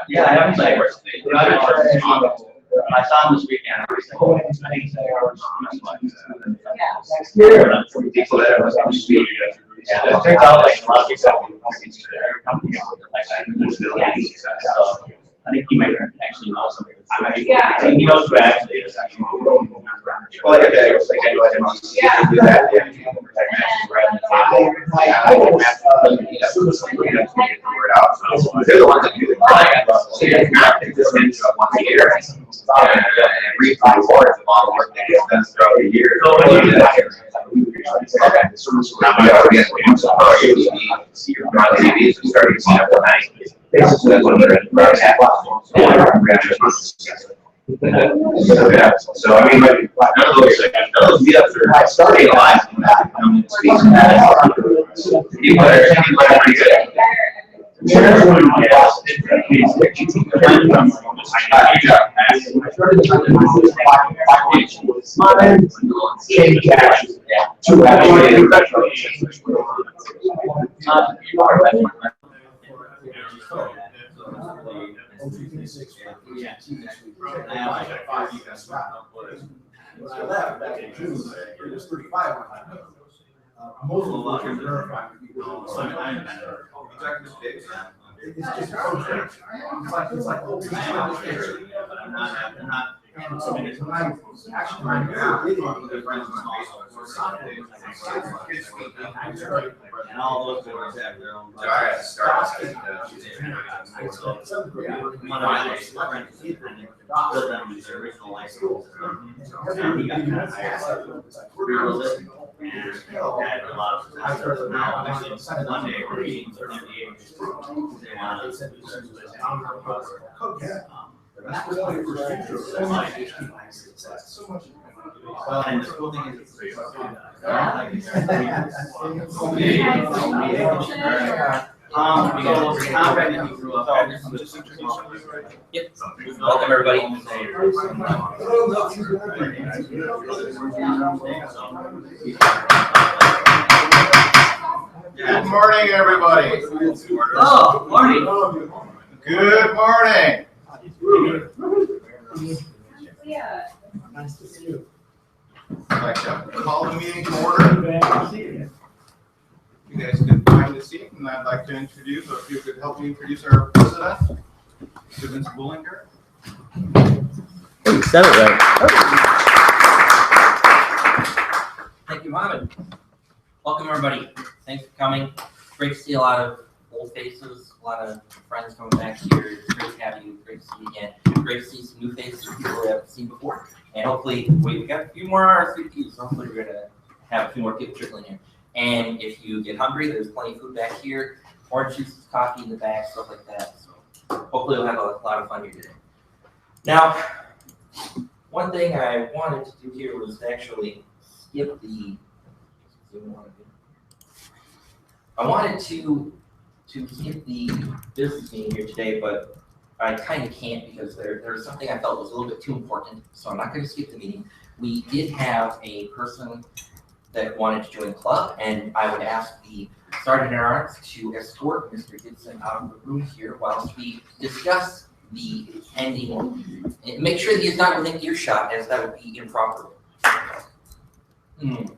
Yeah, I haven't like, I saw him this weekend. Next year. Yeah, it turns out like a lot of people I think he might actually know something. Yeah. He knows who actually is. Well, like I was like, I know I didn't do that. They're the ones that do the so you have to take this into once a year and read my work of all the work that gets done throughout the year. Okay. Now my audience, TVs are starting to see up tonight. That's what they're in. Yeah. So I mean, like, none of those meetups are starting alive. People are pretty good. When I left back in June, it was 35 on that. Most of them are verified. It's just it's like oh, and so when I actually trying to do and all those boards have their own. Original license. Had a lot of now, one day we're eating 38. So much. Well, and the cool thing is, Yep. Welcome everybody. Good morning, everybody. Oh, morning. Good morning. Yeah. Nice to see you. I'd like to call the meeting to order. You guys can find a seat, and I'd like to introduce, if you could help me introduce our president, Mr. Vince Bullinger. You said it right. Thank you, Mohammed. Welcome everybody. Thanks for coming. Great to see a lot of old faces, a lot of friends coming back here. It's great to have you. Great to see you again. Great to see some new faces people we haven't seen before. And hopefully, we've got a few more RSVPs. So hopefully, we're going to have a few more people trickling in. And if you get hungry, there's plenty of food back here. Orange juice, coffee in the back, stuff like that. So hopefully, we'll have a lot of fun here today. Now, one thing I wanted to do here was actually skip the. I wanted to skip the business meeting here today, but I kind of can't because there was something I felt was a little bit too important, so I'm not going to skip the meeting. We did have a person that wanted to join the club, and I would ask the Sergeant at Arms to escort Mr. Gibson out of the room here whilst we discuss the ending. And make sure that he's not within earshot, as that would be improper. Can't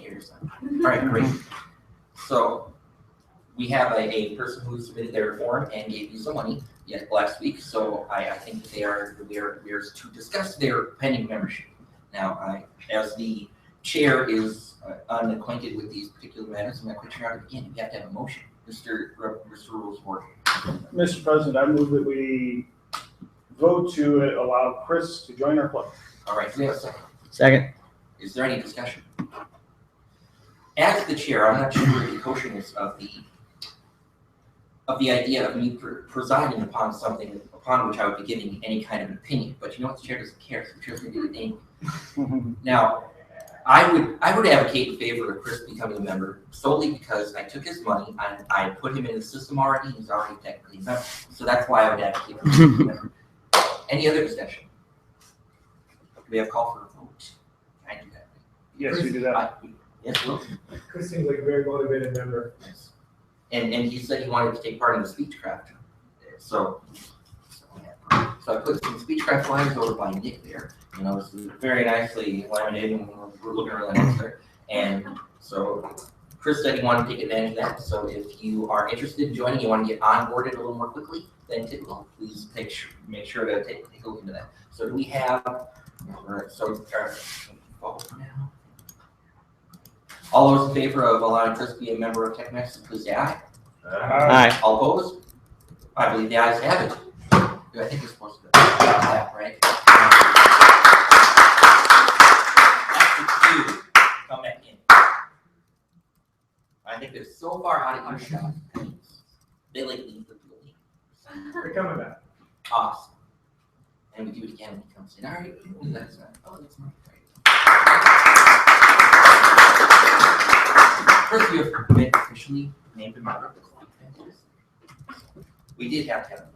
hear yourself. All right, great. So we have a person who submitted their form and gave you some money last week. So I think we are to discuss their pending membership. Now, as the chair is unacquainted with these particular matters, I'm going to quick turn out again. You have to have a motion, Mr. Rules Board. Mr. President, I move that we vote to allow Chris to join our club. All right, do we have a second? Second. Is there any discussion? As the chair, I'm not sure the kosher-ness of the idea of me presiding upon something upon which I would be giving any kind of opinion. But you know what, the chair doesn't care, so the chair's going to do it anyway. Now, I would advocate in favor of Chris becoming a member solely because I took his money and I put him in the system already. He's already technically a member, so that's why I would advocate for him to be a member. Any other discussion? we have a call for a vote? Can I do that? Yes, we do that. Yes, Will? Chris seems like a very motivated member. Yes. And he said he wanted to take part in the speechcraft. So I put some speechcraft flyers over by Nick there. You know, it's very nicely laminated and we're looking really nice there. And so Chris said he wanted to take advantage of that. So if you are interested in joining, you want to get onboarded a little more quickly than typical, please make sure to take a look into that. So do we have, all those in favor of allowing Chris to be a member of TechMasters, please say aye. Aye. All opposed? I believe the ayes have it. I think we're supposed to clap, right? After two, come back in. I think they're so far out of earshot, they like leave the building. We're coming back. Awesome. And we do it again when he comes in. All right, that's not. Oh, that's not right. First, you have been officially named a member of the club. We did have to have a meeting.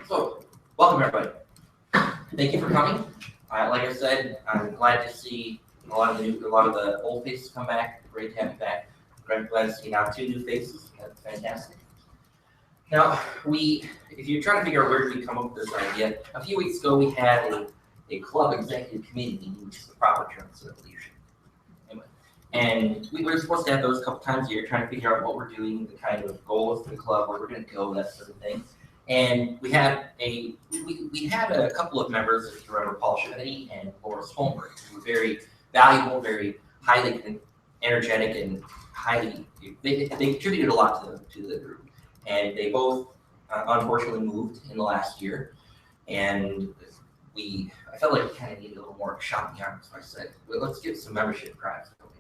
So, welcome everybody. Thank you for coming. Like I said, I'm glad to see a lot of the old faces come back. Great to have you back. Glad to see now 2 new faces. That's fantastic. Now, if you're trying to figure out where did we come up with this idea, a few weeks ago we had a club executive committee meeting, which is the proper term for leadership. Anyway, and we were supposed to have those a couple times a year, trying to figure out what we're doing, the kind of goals for the club, where we're going to go, that sort of thing. And we had a couple of members, if you remember, Paul Chiavetti and Boris Holmberg, who were very valuable, very highly energetic, and they contributed a lot to the group. And they both unfortunately moved in the last year, and I felt like we kind of needed a little more shot in the arm, so I said, well, let's get some membership drives going.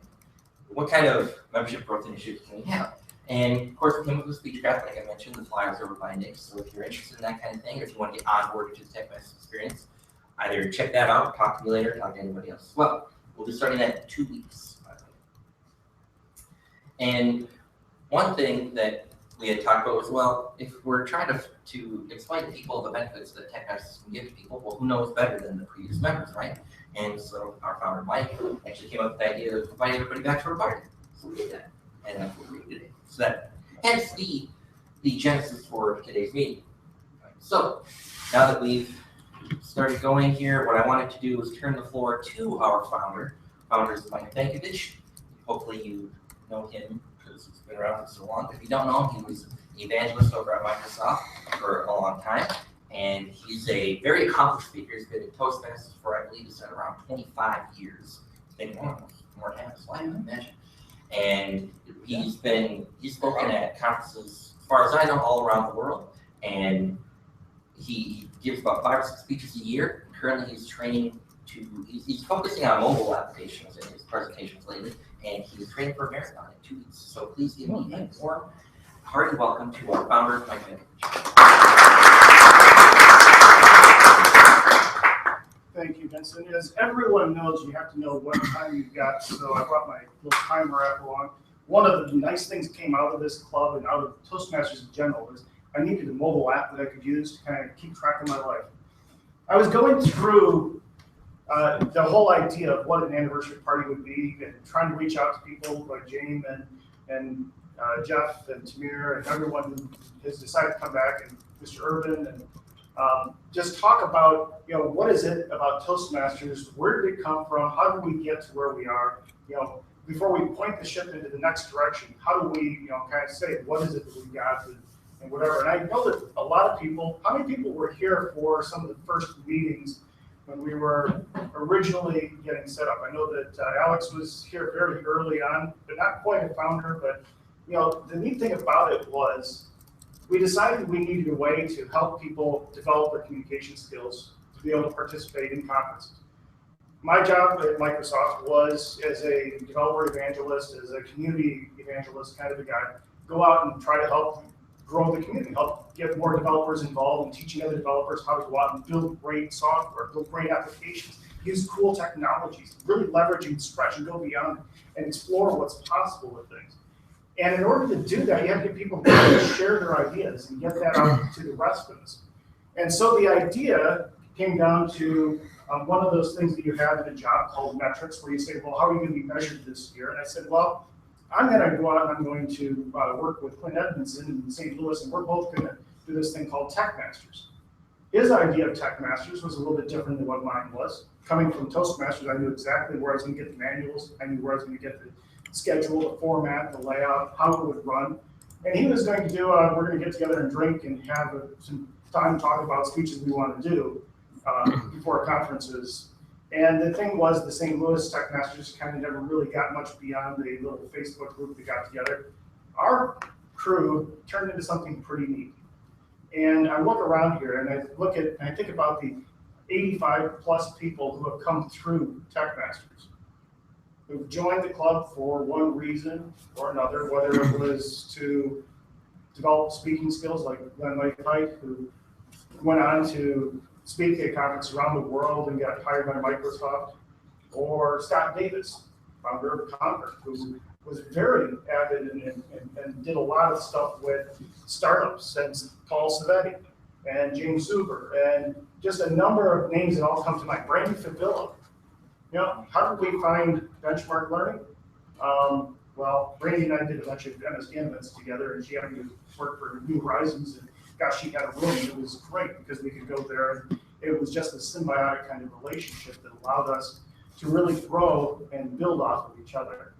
What kind of membership growth initiatives can we have? And of course, we came up with Speechcraft, like I mentioned, the flyers over by Nick. So if you're interested in that kind of thing, or if you want to get onboarded to the TechMasters experience, either check that out, talk to me later, talk to anybody else as well. We'll be starting that in 2 weeks. And one thing that we had talked about was, well, if we're trying to explain to people the benefits that TechMasters can give to people, well, who knows better than the previous members, right? And so our founder, Mike, actually came up with the idea of inviting everybody back to our party. So we did that, and that's what we did today. So that, hence the genesis for today's meeting. So now that we've started going here, what I wanted to do was turn the floor to our founder. Founder is Mike Bankovich. Hopefully you know him because he's been around for so long. If you don't know him, he was an evangelist over at Microsoft for a long time. And he's a very accomplished speaker. He's been in Toastmasters for, I believe, it's at around 25 years. It's been more than half his life, I imagine. And he's spoken at conferences, as far as I know, all around the world. And he gives about 5 or 6 speeches a year. Currently, he's he's focusing on mobile applications in his presentations lately. And he's training for a marathon in 2 weeks. So please give me a warm, hearty welcome to our founder, Mike Bankovich. Thank you, Vincent. As everyone knows, you have to know what time you've got, so I brought my little timer app along. One of the nice things that came out of this club and out of Toastmasters in general is I needed a mobile app that I could use to kind of keep track of my life. I was going through the whole idea of what an anniversary party would be and trying to reach out to people like James and Jeff and Tamir and everyone who has decided to come back, and Mr. Urban, and just talk about, what is it about Toastmasters? Where did it come from? How did we get to where we are? Before we point the ship into the next direction, how do we, kind of say, what is it that we got and whatever? And I know that a lot of people, how many people were here for some of the first meetings when we were originally getting set up? I know that Alex was here very early on, but not quite a founder, but the neat thing about it was we decided we needed a way to help people develop their communication skills to be able to participate in conferences. My job at Microsoft was, as a developer evangelist, as a community evangelist kind of a guy, go out and try to help grow the community, help get more developers involved in teaching other developers how to go out and build great software, build great applications, use cool technologies, really leveraging Scratch and go beyond and explore what's possible with things. And in order to do that, you have to get people to share their ideas and get that out to the rest of us. And so the idea came down to one of those things that you have in a job called metrics, where you say, well, how are you going to be measured this year? And I said, well, I'm going to go out and I'm going to work with Clint Edmondson in St. Louis, and we're both going to do this thing called TechMasters. His idea of TechMasters was a little bit different than what mine was. Coming from Toastmasters, I knew exactly where I was going to get the manuals. I knew where I was going to get the schedule, the format, the layout, how it would run. And he was going to do, we're going to get together and drink and have some time to talk about speeches we want to do before conferences. And the thing was, the St. Louis TechMasters kind of never really got much beyond the little Facebook group that got together. Our crew turned into something pretty neat. And I look around here and I think about the 85 plus people who have come through TechMasters, who've joined the club for one reason or another, whether it was to develop speaking skills like Glenn Lakehite, who went on to speak at conferences around the world and got hired by Microsoft, or Scott Davis, founder of Convert, who was very avid and did a lot of stuff with startups, and Paul Savetti and James Zuber, and just a number of names that all come to mind. Brandon Fabilla. You know, how did we find benchmark learning? Well, Brandy and I did a bunch of MSDN events together, and she happened to work for New Horizons, and gosh, she had a room. It was great because we could go there, and it was just a symbiotic kind of relationship that allowed us to really grow and build off of each other.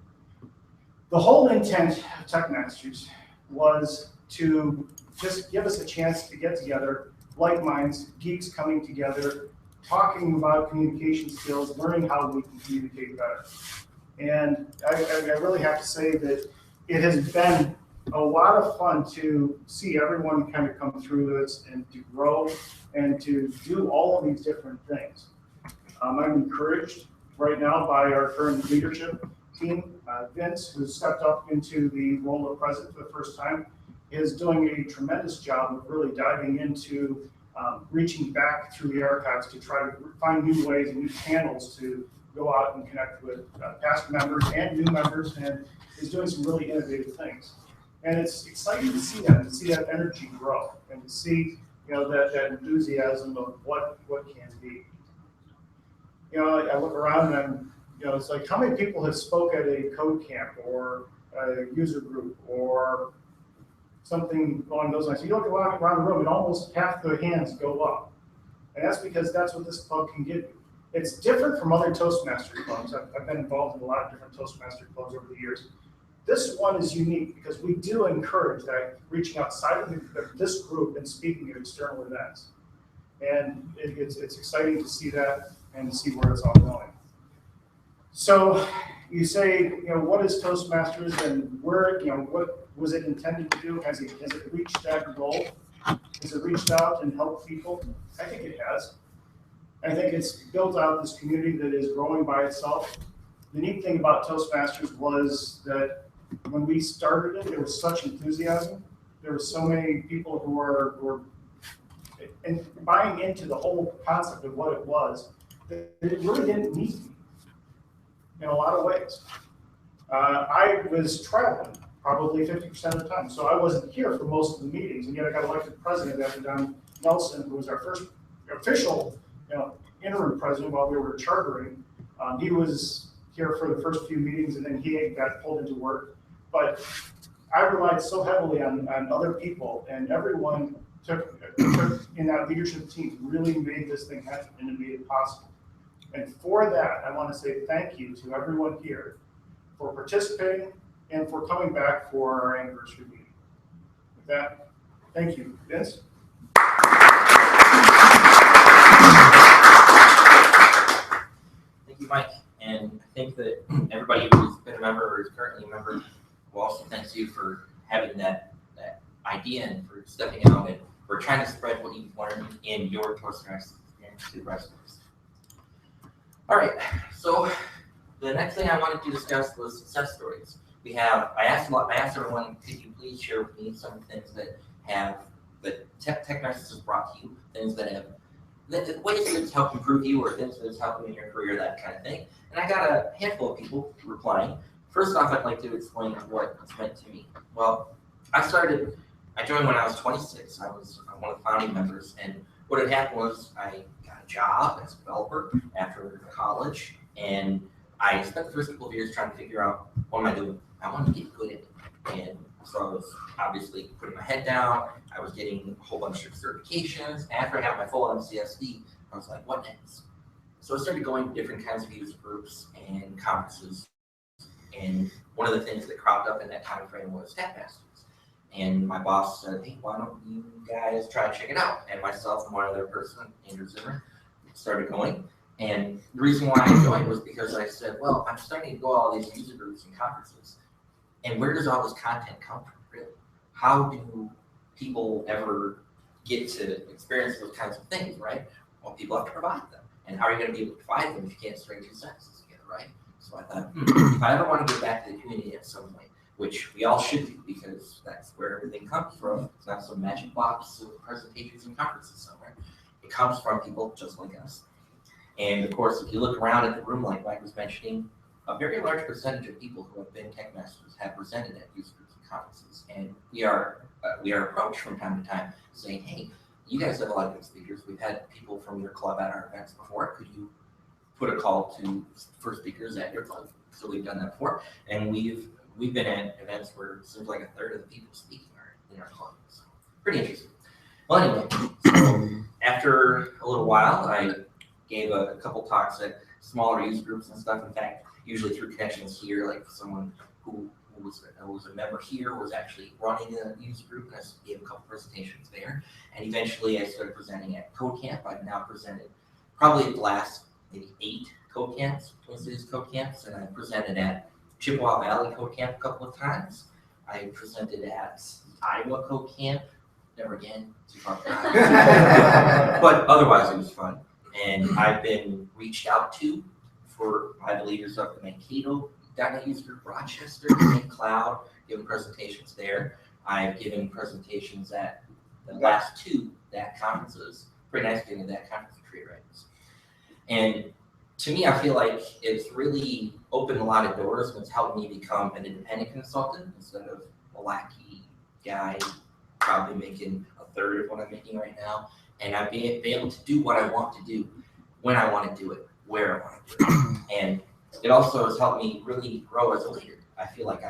The whole intent of TechMasters was to just give us a chance to get together, like minds, geeks coming together, talking about communication skills, learning how we can communicate better. And I really have to say that it has been a lot of fun to see everyone kind of come through this and to grow and to do all of these different things. I'm encouraged right now by our current leadership team. Vince, who stepped up into the role of president for the first time, is doing a tremendous job of really diving into reaching back through the archives to try to find new ways and new channels to go out and connect with past members and new members, and is doing some really innovative things. And it's exciting to see that energy grow, and to see that enthusiasm of what can be. I look around and it's like, how many people have spoke at a code camp or a user group or something along those lines? You look around the room and almost half the hands go up. And that's because that's what this club can give you. It's different from other Toastmaster clubs. I've been involved in a lot of different Toastmaster clubs over the years. This one is unique because we do encourage that reaching outside of this group and speaking at external events. And it's exciting to see that and to see where it's all going. So you say, what is Toastmasters and where, what was it intended to do? Has it reached that goal? Has it reached out and helped people? I think it has. I think it's built out this community that is growing by itself. The neat thing about Toastmasters was that when we started it, there was such enthusiasm. There were so many people who were buying into the whole concept of what it was, that it really didn't need me in a lot of ways. I was traveling probably 50% of the time, so I wasn't here for most of the meetings, and yet I got elected president after Don Nelson, who was our first official interim president while we were chartering. He was here for the first few meetings, and then he got pulled into work. But I relied so heavily on other people, and everyone took in that leadership team really made this thing happen and it made it possible. And for that, I want to say thank you to everyone here for participating and for coming back for our anniversary meeting. With that, thank you. Vince? Thank you, Mike. And I think that everybody who's been a member or is currently a member will also thank you for having that idea and for stepping out and for trying to spread what you've learned in your Toastmasters experience to the rest of us. All right, so the next thing I wanted to discuss was success stories. I asked everyone, could you please share with me some things that TechMasters has brought to you, things that have ways that's helped improve you or things that's helped you in your career, that kind of thing. And I got a handful of people replying. First off, I'd like to explain what it's meant to me. Well, I joined when I was 26. I was one of the founding members, and what had happened was I got a job as a developer after college, and I spent the first couple of years trying to figure out what am I doing. I wanted to get good at it, and so I was obviously putting my head down. I was getting a whole bunch of certifications. After I got my full MCSD, I was like, what next? So I started going to different kinds of user groups and conferences, and one of the things that cropped up in that time frame was TechMasters. And my boss said, hey, why don't you guys try to check it out? And myself and one other person, Andrew Zimmer, started going. And the reason why I joined was because I said, well, I'm starting to go to all these user groups and conferences. And where does all this content come from, really? How do people ever get to experience those kinds of things, right? Well, people have to provide them. And how are you going to be able to provide them if you can't string two sentences together, right? So I thought, if I ever want to get back to the community at some point, which we all should do because that's where everything comes from. It's not some magic box of presentations and conferences somewhere. It comes from people just like us. And of course, if you look around at the room, like Mike was mentioning, a very large percentage of people who have been TechMasters have presented at user groups and conferences. And we are approached from time to time saying, hey, you guys have a lot of good speakers. We've had people from your club at our events before. Could you put a call for speakers at your club? So we've done that before. And we've been at events where it seems like a third of the people speaking are in our club. So pretty interesting. Well, anyway, so after a little while, I gave a couple talks at smaller user groups and stuff. In fact, usually through connections here, like someone who was a member here was actually running a user group, and I gave a couple presentations there. And eventually I started presenting at Code Camp. I've now presented probably the last maybe 8 Code Camps, Twin Cities Code Camps, and I presented at Chippewa Valley Code Camp a couple of times. I presented at Iowa Code Camp, never again, too far back. But otherwise it was fun. And I've been reached out to by the leaders of the Mankato.NET User Group Rochester, St. Cloud, given presentations there. I've given presentations at the last 2 DAC conferences. Pretty nice being at that conference for trade writers. And to me, I feel like it's really opened a lot of doors and it's helped me become an independent consultant instead of a wacky guy probably making a third of what I'm making right now. And I've been able to do what I want to do when I want to do it, where I want to do it. And it also has helped me really grow as a leader. I feel like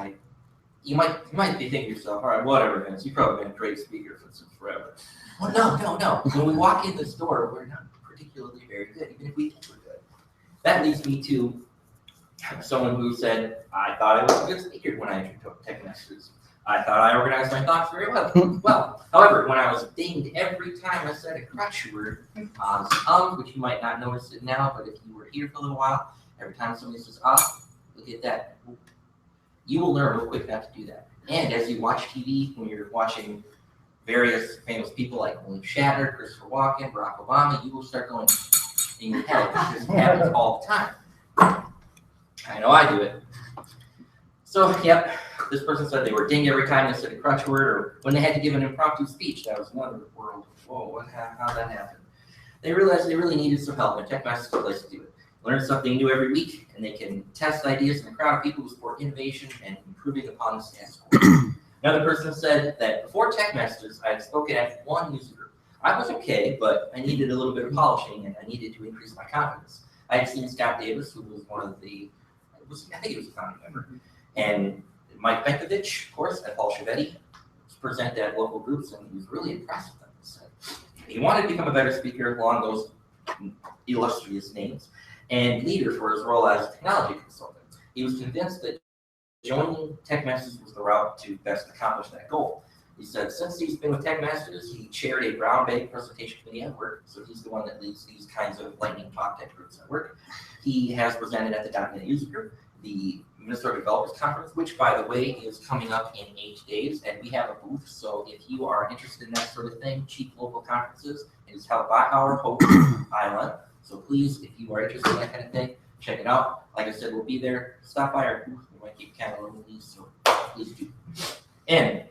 you might be thinking to yourself, all right, whatever, Vince, you've probably been a great speaker since forever. Well, no. When we walk in this door, we're not particularly very good, even if we think we're good. That leads me to someone who said, I thought I was a good speaker when I entered TechMasters. I thought I organized my thoughts very well. However, when I was dinged every time I said a crutch word, which you might not notice it now, but if you were here for a little while, every time somebody says, look at that, you will learn real quick not to do that. And as you watch TV, when you're watching various famous people like William Shatner, Christopher Walken, Barack Obama, you will start going in your head. This happens all the time. I know I do it. So, yep, this person said they were dinged every time they said a crutch word, or when they had to give an impromptu speech. That was another world. Whoa, how'd that happen? They realized they really needed some help, and TechMasters is the place to do it. Learn something new every week, and they can test ideas in a crowd of people who support innovation and improving upon the status quo. Another person said that before TechMasters, I had spoken at one user group. I was okay, but I needed a little bit of polishing, and I needed to increase my confidence. I had seen Scott Davis, who was I think he was a founding member, and Mike Benkovich, of course, at Paul Chiavetti, present at local groups, and he was really impressed with them. So he wanted to become a better speaker along those illustrious names and leader for his role as a technology consultant. He was convinced that joining TechMasters was the route to best accomplish that goal. He said since he's been with TechMasters, he chaired a brown bag presentation committee at work, so he's the one that leads these kinds of lightning talk tech groups at work. He has presented at the .NET User Group, the Minnesota Developers Conference, which, by the way, is coming up in 8 days, and we have a booth, so if you are interested in that sort of thing, cheap local conferences, it is held by our host, Isla. So please, if you are interested in that kind of thing, check it out. Like I said, we'll be there. Stop by our booth. We might keep kind of running these, so please do. And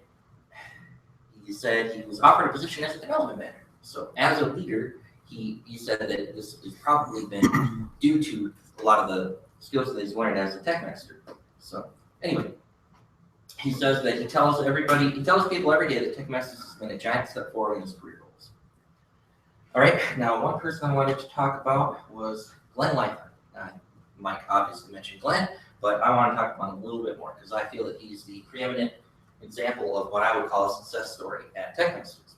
he said he was offered a position as a development manager. So as a leader, he said that this has probably been due to a lot of the skills that he's learned as a TechMaster. So anyway, he says that he tells people every day that TechMasters has been a giant step forward in his career goals. All right, now one person I wanted to talk about was Glenn Lyman. Mike obviously mentioned Glenn, but I want to talk about him a little bit more because I feel that he's the preeminent example of what I would call a success story at TechMasters.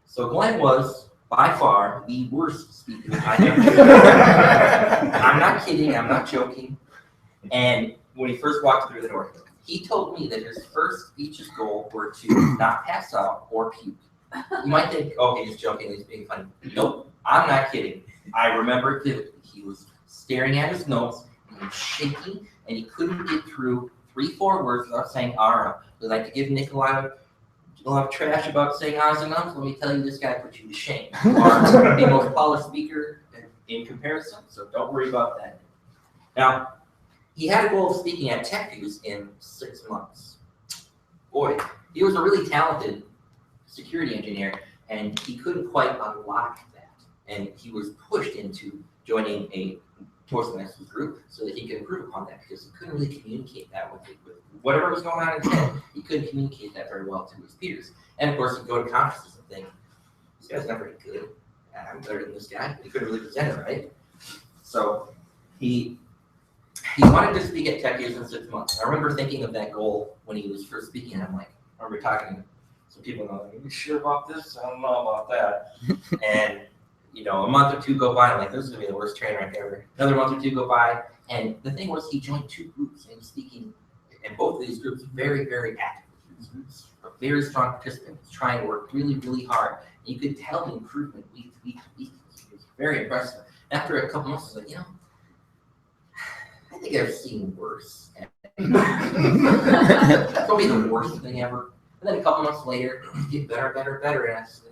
So Glenn was by far the worst speaker I have. I'm not kidding, I'm not joking. And when he first walked through the door, he told me that his first speech's goal were to not pass out or puke. You might think, okay, he's joking, he's being funny. Nope, I'm not kidding. I remember it vividly. He was staring at his notes, and he was shaking, and he couldn't get through 3-4 words without saying "ara." We like to give Nick a lot of trash about saying ahs and ums. Let me tell you, this guy put you to shame. You are the most polished speaker in comparison, so don't worry about that. Now, he had a goal of speaking at TechViews in 6 months. Boy, he was a really talented security engineer, and he couldn't quite unlock that. And he was pushed into joining a Toastmasters group so that he could improve upon that because he couldn't really communicate that with whatever was going on in his head. He couldn't communicate that very well to his peers. And of course, he'd go to conferences and think, this guy's not very good. I'm better than this guy. He couldn't really present it, right? So he wanted to speak at TechViews in 6 months. I remember thinking of that goal when he was first speaking, and I'm like, I remember talking to some people and I'm like, are you sure about this? I don't know about that. And a month or two go by, I'm like, this is gonna be the worst train wreck ever. Another month or two go by, and the thing was, he joined 2 groups and he was speaking in both of these groups very, very actively. He was a very strong participant. He was trying to work really, really hard. And you could tell the improvement week to week to week. It was very impressive. After a couple months, I was like, I think I've seen worse. That's probably the worst thing ever. And then a couple months later, you get better, better, better. And I said,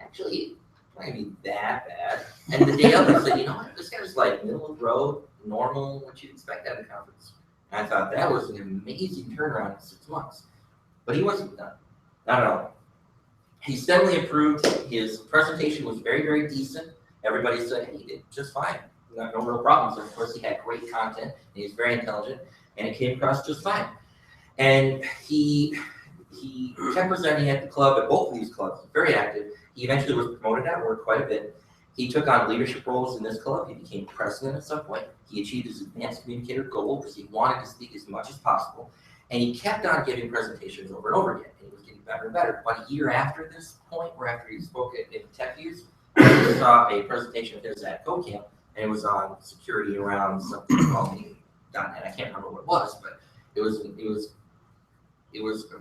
actually, it's not gonna be that bad. And the day of, I said, you know what? This guy's like middle of the road, normal, what you'd expect at a conference. And I thought that was an amazing turnaround in 6 months. But he wasn't done. Not at all. He steadily improved. His presentation was very, very decent. Everybody said, hey, he did just fine. No real problems. And of course, he had great content, and he was very intelligent, and it came across just fine. And he kept presenting at the club, at both of these clubs, very active. He eventually was promoted at work quite a bit. He took on leadership roles in this club. He became president at some point. He achieved his advanced communicator goal because he wanted to speak as much as possible. And he kept on giving presentations over and over again. And he was getting better and better. About a year after this point, or after he spoke at TechViews, I saw a presentation of his at GoCamp, and it was on security around something called .NET. I can't remember what it was, but it was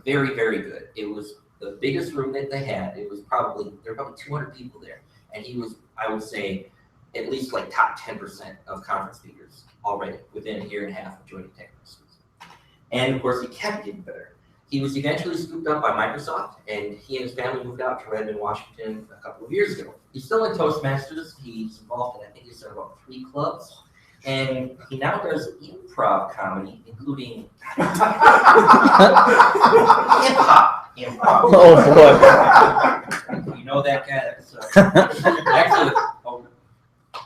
very, very good. It was the biggest room that they had. There were probably 200 people there, and he was, I would say, at least like top 10% of conference speakers already within a year and a half of joining TechMasters. And of course, he kept getting better. He was eventually scooped up by Microsoft, and he and his family moved out to Redmond, Washington a couple of years ago. He's still in Toastmasters. He's involved in, I think he said, about 3 clubs. And he now does improv comedy, including hip-hop improv. Oh, boy. You know that guy? That's actually a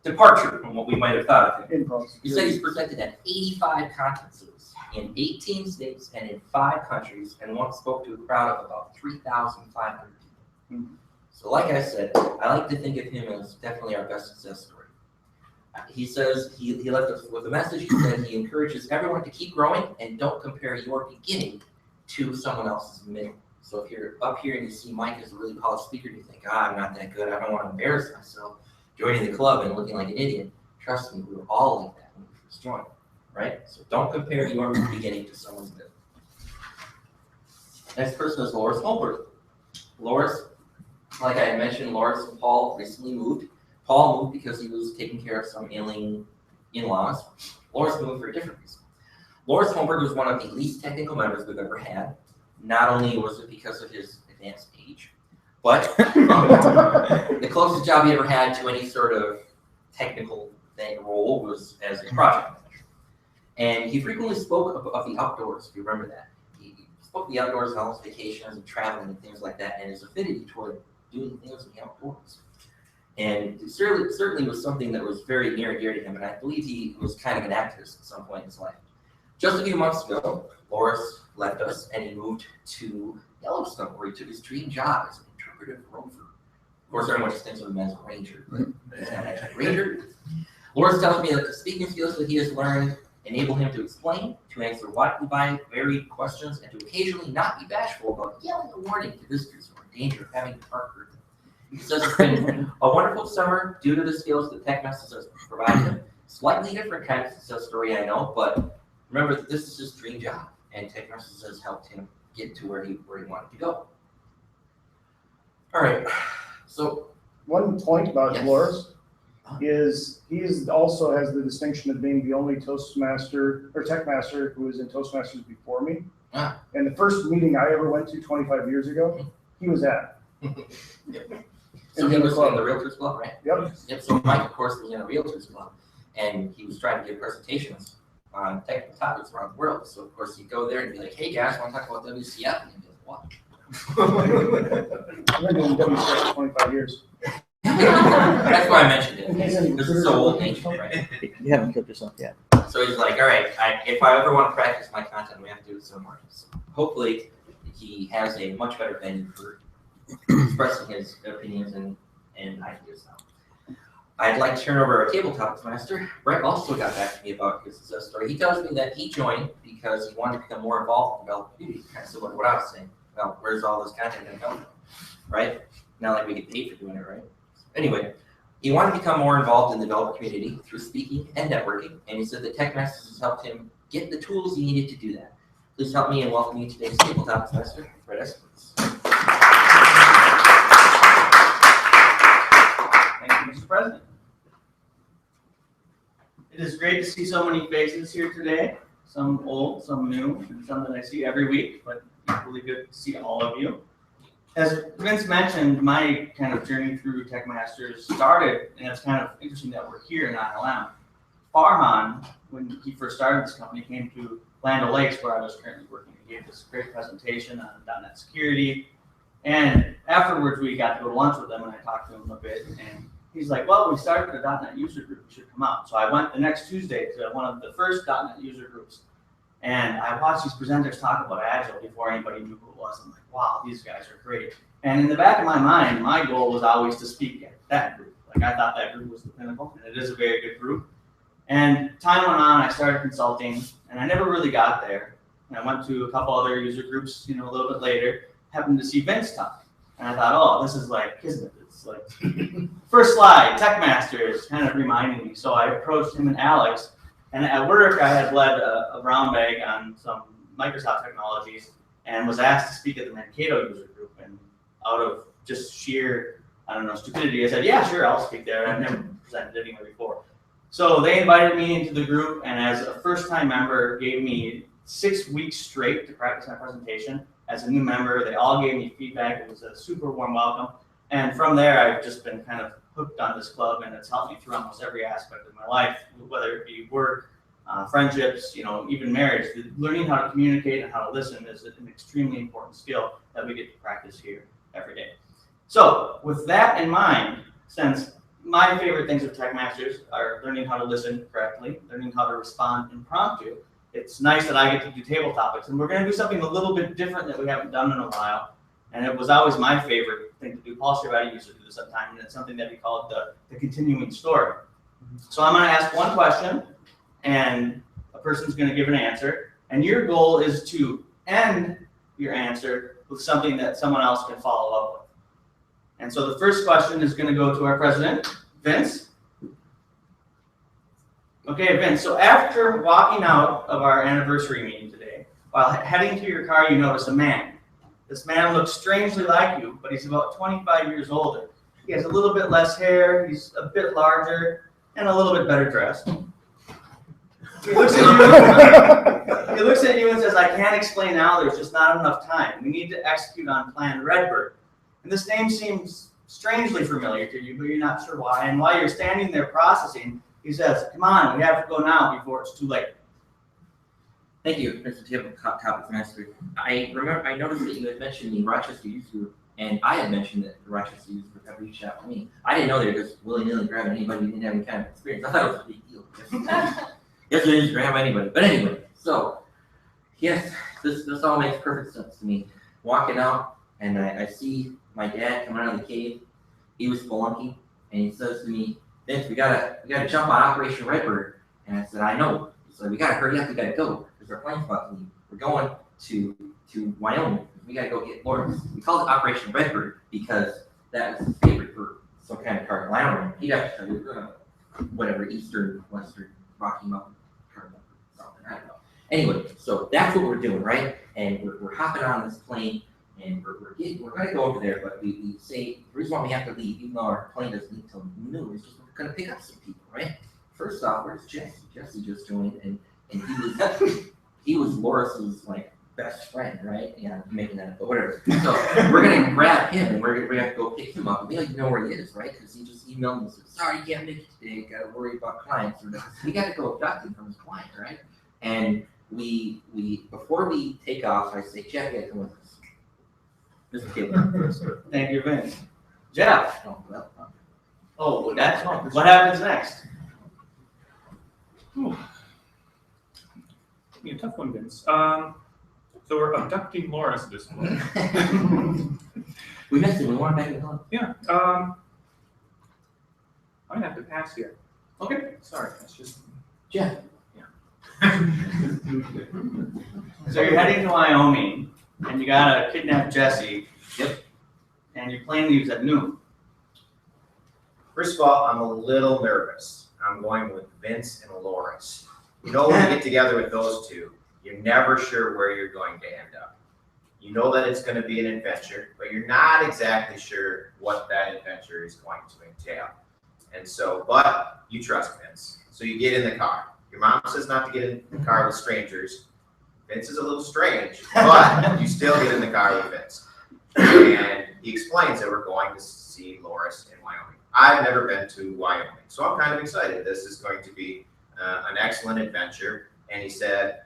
departure from what we might have thought of him. He said he's presented at 85 conferences in 18 states and in 5 countries, and once spoke to a crowd of about 3,500 people. So like I said, I like to think of him as definitely our best success story. He says, he left us with a message. He said he encourages everyone to keep growing and don't compare your beginning to someone else's middle. So if you're up here and you see Mike as a really polished speaker, and you think, I'm not that good, I don't want to embarrass myself joining the club and looking like an idiot. Trust me, we were all like that when we first joined, right? So don't compare your beginning to someone's middle. Next person is Loris Holbert. Loris, like I had mentioned, Loris and Paul recently moved. Paul moved because he was taking care of some ailing in-laws. Loris moved for a different reason. Loris Holmberg was one of the least technical members we've ever had. Not only was it because of his advanced age, but the closest job he ever had to any sort of technical role was as a project manager. And he frequently spoke of the outdoors, if you remember that. He spoke of the outdoors and all his vacations and traveling and things like that, and his affinity toward doing things in the outdoors. And it certainly was something that was very near and dear to him, and I believe he was kind of an activist at some point in his life. Just a few months ago, Loris left us and he moved to Yellowstone, where he took his dream job as an interpretive rover. course, everyone just thinks of him as a ranger, but he's not actually a ranger. Lawrence tells me that the speaking skills that he has learned enable him to explain, to answer widely varied questions, and to occasionally not be bashful about yelling a warning to visitors who are in danger of having the park hurt them. He says it's been a wonderful summer due to the skills that TechMasters has provided him. Slightly different kind of success story, I know, but remember that this is his dream job, and TechMasters has helped him get to where he wanted to go. All right, so One point about Yes. Dolores is also has the distinction of being the only Toastmaster or TechMaster who was in Toastmasters before me. Ah. And the first meeting I ever went to 25 years ago, he was at. So he was in the Realtors Club, right? Yep. Yep, so Mike, of course, was in a Realtors Club, and he was trying to give presentations on technical topics around the world. So, of course, he'd go there and be like, hey, guys, want to talk about WCF? And he'd be like, what? I've been doing WCF for 25 years. That's why I mentioned it. This is so old ancient, right? You haven't killed yourself yet. So he's like, all right, if I ever want to practice my content, we have to do it somewhere. So hopefully he has a much better venue for expressing his opinions and ideas now. I'd like to turn over our tabletop master. Brett also got back to me about his success story. He tells me that he joined because he wanted to become more involved in the development community, kind of similar to what I was saying. Well, where's all this content going to come from, right? Not like we get paid for doing it, right? Anyway, he wanted to become more involved in the development community through speaking and networking, and he said that TechMasters has helped him get the tools he needed to do that. Please help me in welcoming today's tabletop master, Brett Estes. Thank you, Mr. President. It is great to see so many faces here today, some old, some new, and some that I see every week, but equally good to see all of you. As Vince mentioned, my kind of journey through TechMasters started, and it's kind of interesting that we're here in ILM. Farhan, when he first started this company, came to Land O'Lakes, where I was currently working. He gave this great presentation on .NET security, and afterwards we got to go to lunch with him, and I talked to him a bit, and he's like, well, we started a .NET user group, you should come out. So I went the next Tuesday to one of the first .NET user groups, and I watched these presenters talk about Agile before anybody knew who it was. I'm like, wow, these guys are great. And in the back of my mind, my goal was always to speak at that group. Like, I thought that group was the pinnacle, and it is a very good group. And time went on, I started consulting, and I never really got there. And I went to a couple other user groups, a little bit later, happened to see Vince talk. And I thought, oh, this is like kismet. It's like, first slide, TechMasters, kind of reminding me. So I approached him and Alex. And at work, I had led a brown bag on some Microsoft technologies and was asked to speak at the Mankato user group. And out of just sheer, stupidity, I said, yeah, sure, I'll speak there. I've never presented anywhere before. So they invited me into the group, and as a first-time member, gave me 6 weeks straight to practice my presentation. As a new member, they all gave me feedback. It was a super warm welcome. And from there, I've just been kind of hooked on this club, and it's helped me through almost every aspect of my life, whether it be work, friendships, even marriage. Learning how to communicate and how to listen is an extremely important skill that we get to practice here every day. So with that in mind, since my favorite things with TechMasters are learning how to listen correctly, learning how to respond impromptu, it's nice that I get to do table topics. And we're going to do something a little bit different that we haven't done in a while. And it was always my favorite thing to do. Paul Cervetti used to do this at time, and it's something that we call the continuing story. So I'm going to ask one question, and a person's going to give an answer. And your goal is to end your answer with something that someone else can follow up with. And so the first question is going to go to our president, Vince. Okay, Vince, so after walking out of our anniversary meeting today, while heading to your car, you notice a man. This man looks strangely like you, but he's about 25 years older. He has a little bit less hair, he's a bit larger, and a little bit better dressed. He looks at you and says, I can't explain now, there's just not enough time. We need to execute on Plan Redbird. And this name seems strangely familiar to you, but you're not sure why. And while you're standing there processing, he says, come on, we have to go now before it's too late. Thank you, Mr. Tabletop Master. I noticed that you had mentioned the Rochester Youth Group, and I had mentioned that the Rochester Youth Group had reached out to me. I didn't know they were just willy-nilly grabbing anybody who didn't have any kind of experience. I thought it was a big deal. Yes, they just grab anybody. But anyway, so, yes, this all makes perfect sense to me. Walking out, and I see my dad coming out of the cave, he was spelunking, and he says to me, Vince, we gotta jump on Operation Redbird. And I said, I know. So we gotta hurry up, we gotta go, because our plane's about to leave. We're going to Wyoming. We gotta go get Lawrence. We called it Operation Redbird because that was his favorite bird, some kind of cardinal. I don't know. He'd have to tell you, whatever, Eastern, Western, Rocky Mountain, cardinal, something, I don't know. Anyway, so that's what we're doing, right? And we're hopping on this plane, and we're gonna go over there, but we say the reason why we have to leave, even though our plane doesn't leave till noon, is just we're gonna pick up some people, right? First off, where's Jesse? Jesse just joined, and he was Loris's like best friend, right? Yeah, I'm making that up, but whatever. So we're gonna grab him, and we're gonna go pick him up. And we don't even know where he is, right? Because he just emailed me and said, "Sorry, you can't make it today. Got to worry about clients." Or we got to go abduct him from his client, right? And we before we take off, I say, "Jeff, you got to come with us." Mr. Cable. Thank you, Vince. Jeff. Oh, well, Oh, that's what happens next. Yeah, tough one, Vince. So we're abducting Lawrence this morning. we missed it. We want him back in the club. Yeah. I have to pass here. Okay. Sorry, that's just. Jeff. So you're heading to Wyoming, and you gotta kidnap Jesse. Yep. And your plane leaves at noon. First of all, I'm a little nervous. I'm going with Vince and Lawrence. You know, when you get together with those two, you're never sure where you're going to end up. You know that it's going to be an adventure, but you're not exactly sure what that adventure is going to entail. And so, but you trust Vince. So you get in the car. Your mom says not to get in the car with strangers. Vince is a little strange, but you still get in the car with Vince. And he explains that we're going to see Lawrence in Wyoming. I've never been to Wyoming, so I'm kind of excited. This is going to be an excellent adventure. And he said,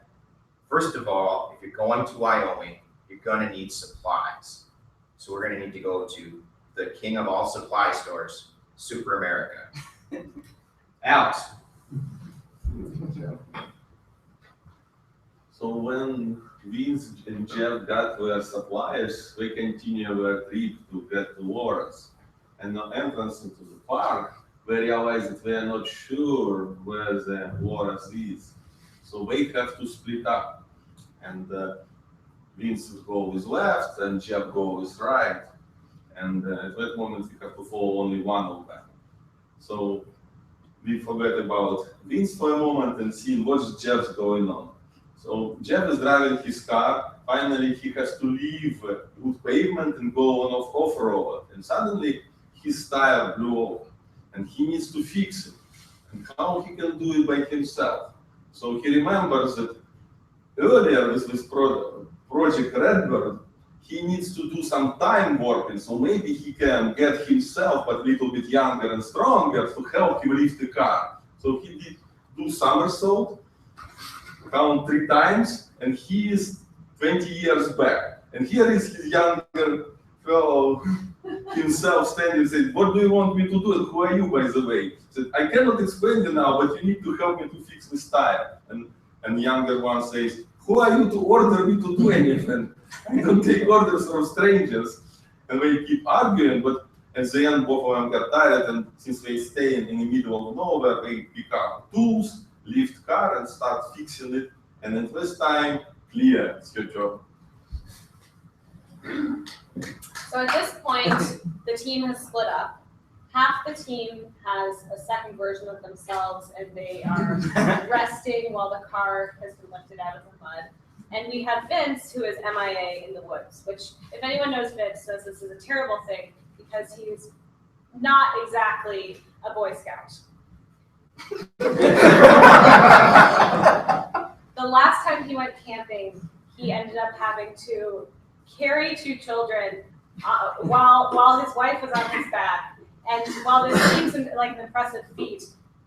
first of all, if you're going to Wyoming, you're going to need supplies. So we're going to need to go to the king of all supply stores, Super America. Alex. So when Vince and Jeff got their supplies, we continued their trip to get to Lawrence. And the entrance into the park, we realized that we are not sure where the Lawrence is. So we have to split up. And Vince will go with left and Jeff go with right. And at that moment, we have to follow only one of them. So we forget about Vince for a moment and see what's Jeff's going on. So Jeff is driving his car. Finally, he has to leave good pavement and go on off-road. And suddenly, his tire blew off. And he needs to fix it. And how he can do it by himself? So he remembers that earlier with this Project Redbird, he needs to do some time warping. So maybe he can get himself a little bit younger and stronger to help him lift the car. So he did do somersault, count 3 times, and he is 20 years back. And here is his younger fellow himself standing and said, "What do you want me to do? And who are you, by the way?" He said, "I cannot explain you now, but you need to help me to fix this tire." And younger one says, "Who are you to order me to do anything? I don't take orders from strangers." And they keep arguing, but at the end, both of them got tired, and since they stay in the middle of nowhere, they pick up tools, lift car, and start fixing it. And at this time, clear, it's your job. So at this point, the team has split up. Half the team has a second version of themselves, and they are resting while the car has been lifted out of the mud. And we have Vince, who is MIA in the woods, which, if anyone knows Vince, knows this is a terrible thing because he's not exactly a Boy Scout. The last time he went camping, he ended up having to carry 2 children while his wife was on his back. And while this seems like an impressive feat,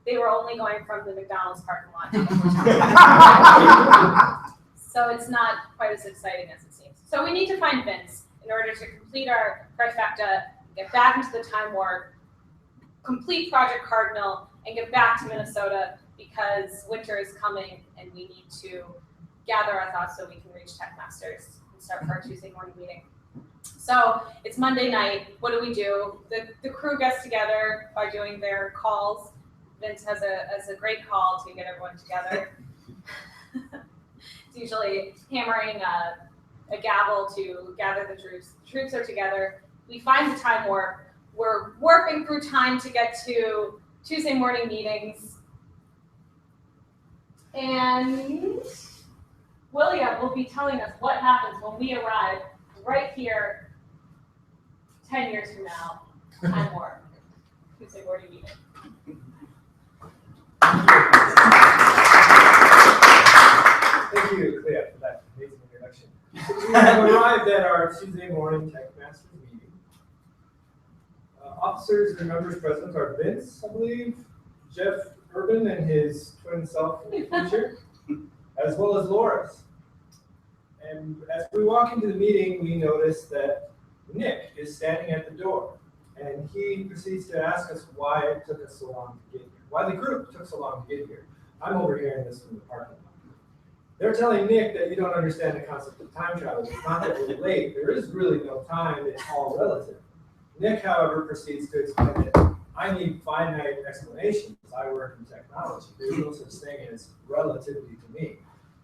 they were only going from the McDonald's parking lot to the hotel. So it's not quite as exciting as it seems. So we need to find Vince in order to complete our trifecta, get back into the time warp, complete Project Cardinal, and get back to Minnesota because winter is coming and we need to gather our thoughts so we can reach TechMasters and start for our Tuesday morning meeting. So it's Monday night. What do? The crew gets together by doing their calls. Vince has a great call to get everyone together. It's usually hammering a gavel to gather the troops. The troops are together. We find the time warp. We're warping through time to get to Tuesday morning meetings. And William will be telling us what happens when we arrive right here 10 years from now. Time warp. Tuesday morning meeting. Thank you, Clea, for that amazing introduction. So we have arrived at our Tuesday morning TechMasters meeting. Officers and members present are Vince, I believe, Jeff Urban and his twin self in the future, as well as Loris. And as we walk into the meeting, we notice that Nick is standing at the door, and he proceeds to ask us why it took us so long to get here, why the group took so long to get here. I'm overhearing this from the parking lot. They're telling Nick that you don't understand the concept of time travel. It's not that we're late. There is really no time. It's all relative. Nick, however, proceeds to explain that I need finite explanations. I work in technology. There's no such thing as relativity to me.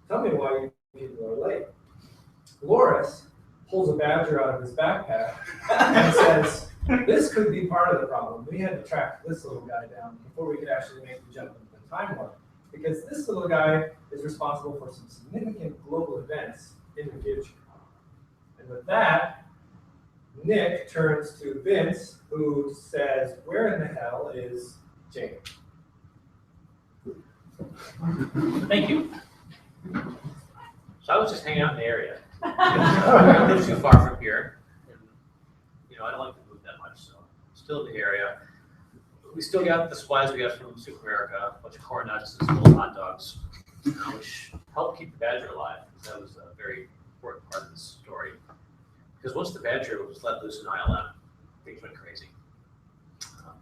Tell me why you people are late. Loris pulls a badger out of his backpack and says, this could be part of the problem. We had to track this little guy down before we could actually make the jump into the time warp. Because this little guy is responsible for some significant global events in the future. And with that, Nick turns to Vince, who says, where in the hell is Jane? Thank you. So I was just hanging out in the area. I don't live too far from here. And, I don't like to move that much, so I'm still in the area. We still got the supplies we got from Super America, a bunch of corn nuts and some little hot dogs, which helped keep the badger alive. That was a very important part of this story. Because once the badger was let loose in ILM, things went crazy.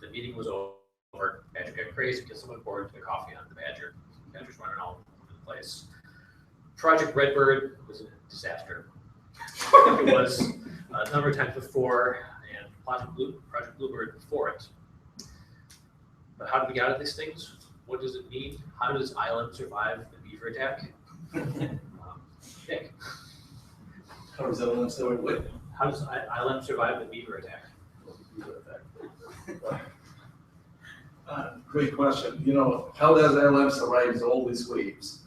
The meeting was over. Badger got crazy because someone poured the coffee on the badger. The badger's running all over the place. Project Redbird was a disaster. It was a number of times before, and Project Bluebird before it. But how did we get out of these things? What does it mean? How does ILM survive the beaver attack? Nick. How does ILM survive what? How does ILM survive the beaver attack? Great question. How does ILM survive all these waves?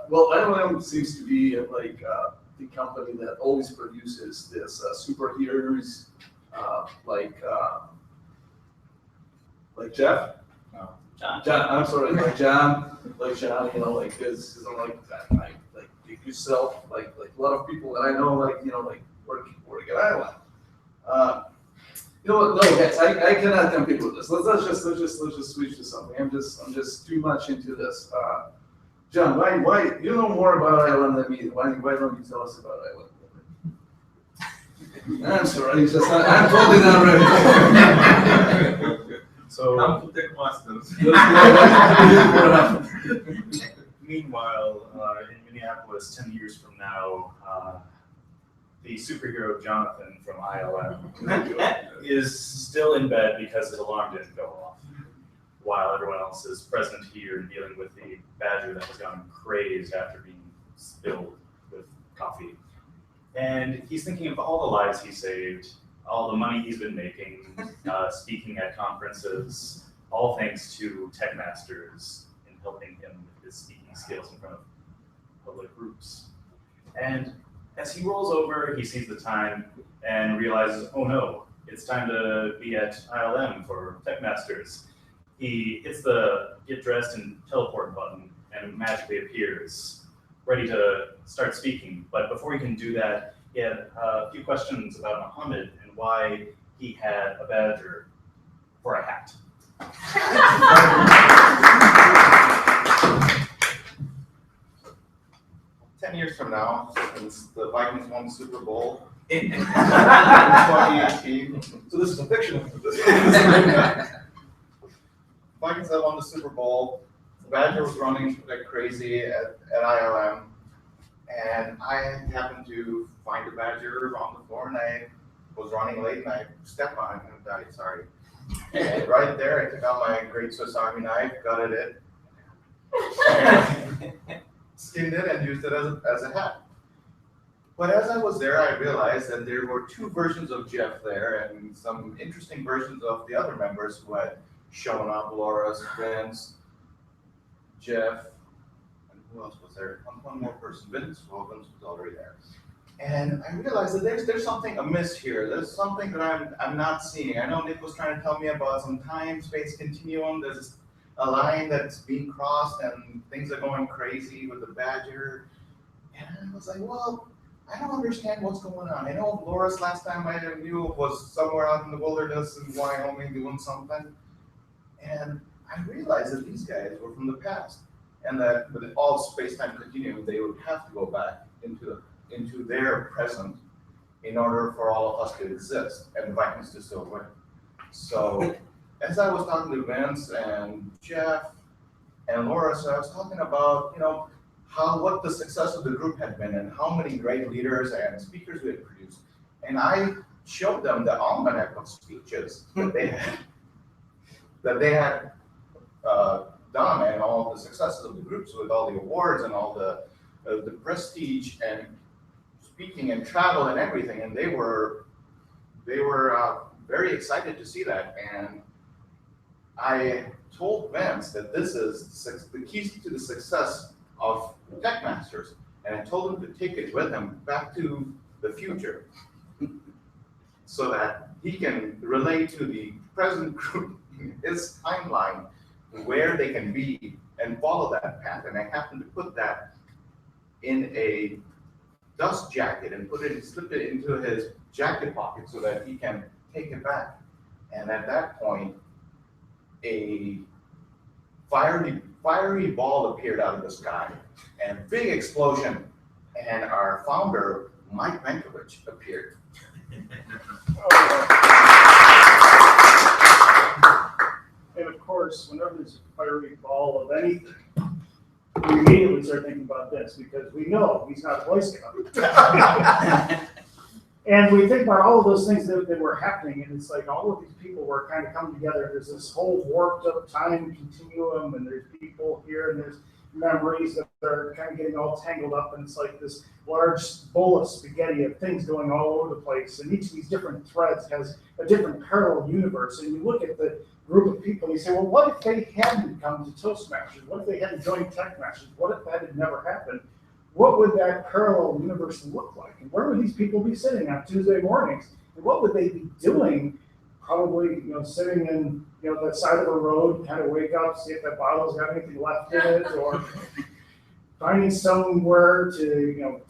Well, ILM seems to be the company that always produces this superheroes, like Jeff. No. John. I'm sorry, like John. Like this. I'm like that. Like yourself. Like a lot of people that I know. Work at ILM. You know what? No, guys, I cannot compete with this. Let's just switch to something. I'm just too much into this. John, why you know more about ILM than me? Why don't you tell us about ILM? I'm sorry, I'm totally not ready. So, Come to TechMasters. meanwhile, in Minneapolis, 10 years from now, the superhero Jonathan from ILM is still in bed because his alarm didn't go off, while everyone else is present here dealing with the badger that has gone crazed after being spilled with coffee. And he's thinking of all the lives he saved, all the money he's been making, speaking at conferences, all thanks to TechMasters in helping him with his speaking skills in front of public groups. And as he rolls over, he sees the time and realizes, oh no, it's time to be at ILM for TechMasters. He hits the get dressed and teleport button and magically appears, ready to start speaking. But before he can do that, he had a few questions about Muhammad and why he had a badger for a hat. 10 years from now, since the Vikings won the Super Bowl in 2018. So this is a fictional. Vikings had won the Super Bowl. The Badger was running like crazy at ILM. And I happened to find a badger on the floor, and I was running late, and I stepped on it and died, sorry. And right there, I took out my great Swiss Army knife, gutted it, skinned it, and used it as a hat. But as I was there, I realized that there were two versions of Jeff there, and some interesting versions of the other members who had shown up: Laura's, Vince, Jeff, and who else was there? One more person, Vince. Well, Vince was already there. And I realized that there's something amiss here. There's something that I'm not seeing. I know Nick was trying to tell me about some time-space continuum. There's a line that's being crossed, and things are going crazy with the badger. And I was like, well, I don't understand what's going on. I know Laura's last time I knew was somewhere out in the wilderness in Wyoming doing something. And I realized that these guys were from the past, and that with all space-time continuum, they would have to go back into their present in order for all of us to exist and the Vikings to still win. So as I was talking to Vince and Jeff and Laura, so I was talking about, what the success of the group had been and how many great leaders and speakers we had produced. And I showed them the almanac of speeches that they had done, and all the successes of the groups with all the awards and all the prestige and speaking and travel and everything. And they were very excited to see that. And I told Vince that this is the keys to the success of TechMasters, and I told him to take it with him back to the future so that he can relate to the present group, his timeline, where they can be, and follow that path. And I happened to put that in a dust jacket and slip it into his jacket pocket so that he can take it back. And at that point, a fiery ball appeared out of the sky, and big explosion, and our founder, Mike Mankiewicz, appeared. And of course, whenever there's a fiery ball of anything, we immediately start thinking about this, because we know he's not a Boy Scout. And we think about all of those things that were happening, and it's like all of these people were kind of coming together. There's this whole warped up time continuum, and there's people here, and there's memories that are kind of getting all tangled up, and it's like this large bowl of spaghetti of things going all over the place. And each of these different threads has a different parallel universe. And you look at the group of people, and you say, well, what if they hadn't come to Toastmasters? What if they hadn't joined TechMasters? What if that had never happened? What would that parallel universe look like? And where would these people be sitting on Tuesday mornings? And what would they be doing? Probably, sitting in, that side of a road, kind of wake up, see if that bottle's got anything left in it, or finding somewhere to,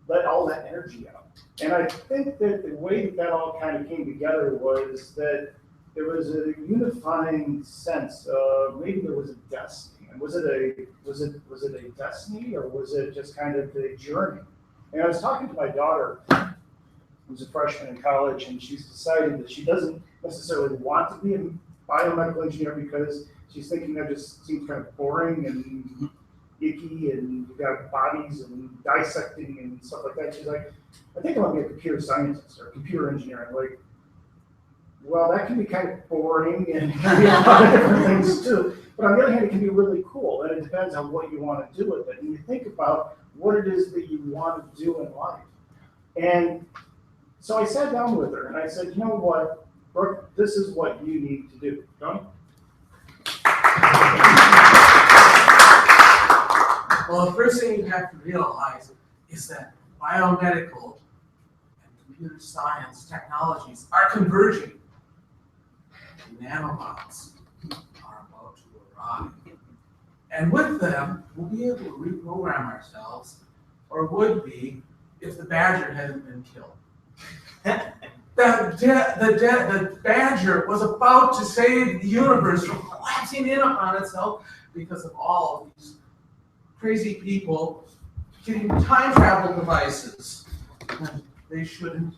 let all that energy out. And I think that the way that all kind of came together was that there was a unifying sense of maybe there was a destiny. And was it a destiny, or was it just kind of the journey? And I was talking to my daughter, who's a freshman in college, and she's decided that she doesn't necessarily want to be a biomedical engineer because she's thinking that just seems kind of boring and icky, and you've got bodies and dissecting and stuff like that. She's like, I think I want to be a computer scientist or computer engineer. I'm like, well, that can be kind of boring and can be a lot of different things too. But on the other hand, it can be really cool, and it depends on what you want to do with it. And you think about what it is that you want to do in life. And so I sat down with her and I said, you know what, Brooke, this is what you need to do. Tony? Well, the first thing you have to realize is that biomedical and computer science technologies are converging. Nanobots are about to arrive. And with them, we'll be able to reprogram ourselves, or would be, if the badger hadn't been killed. The badger was about to save the universe from collapsing in upon itself because of all of these crazy people getting time travel devices. They shouldn't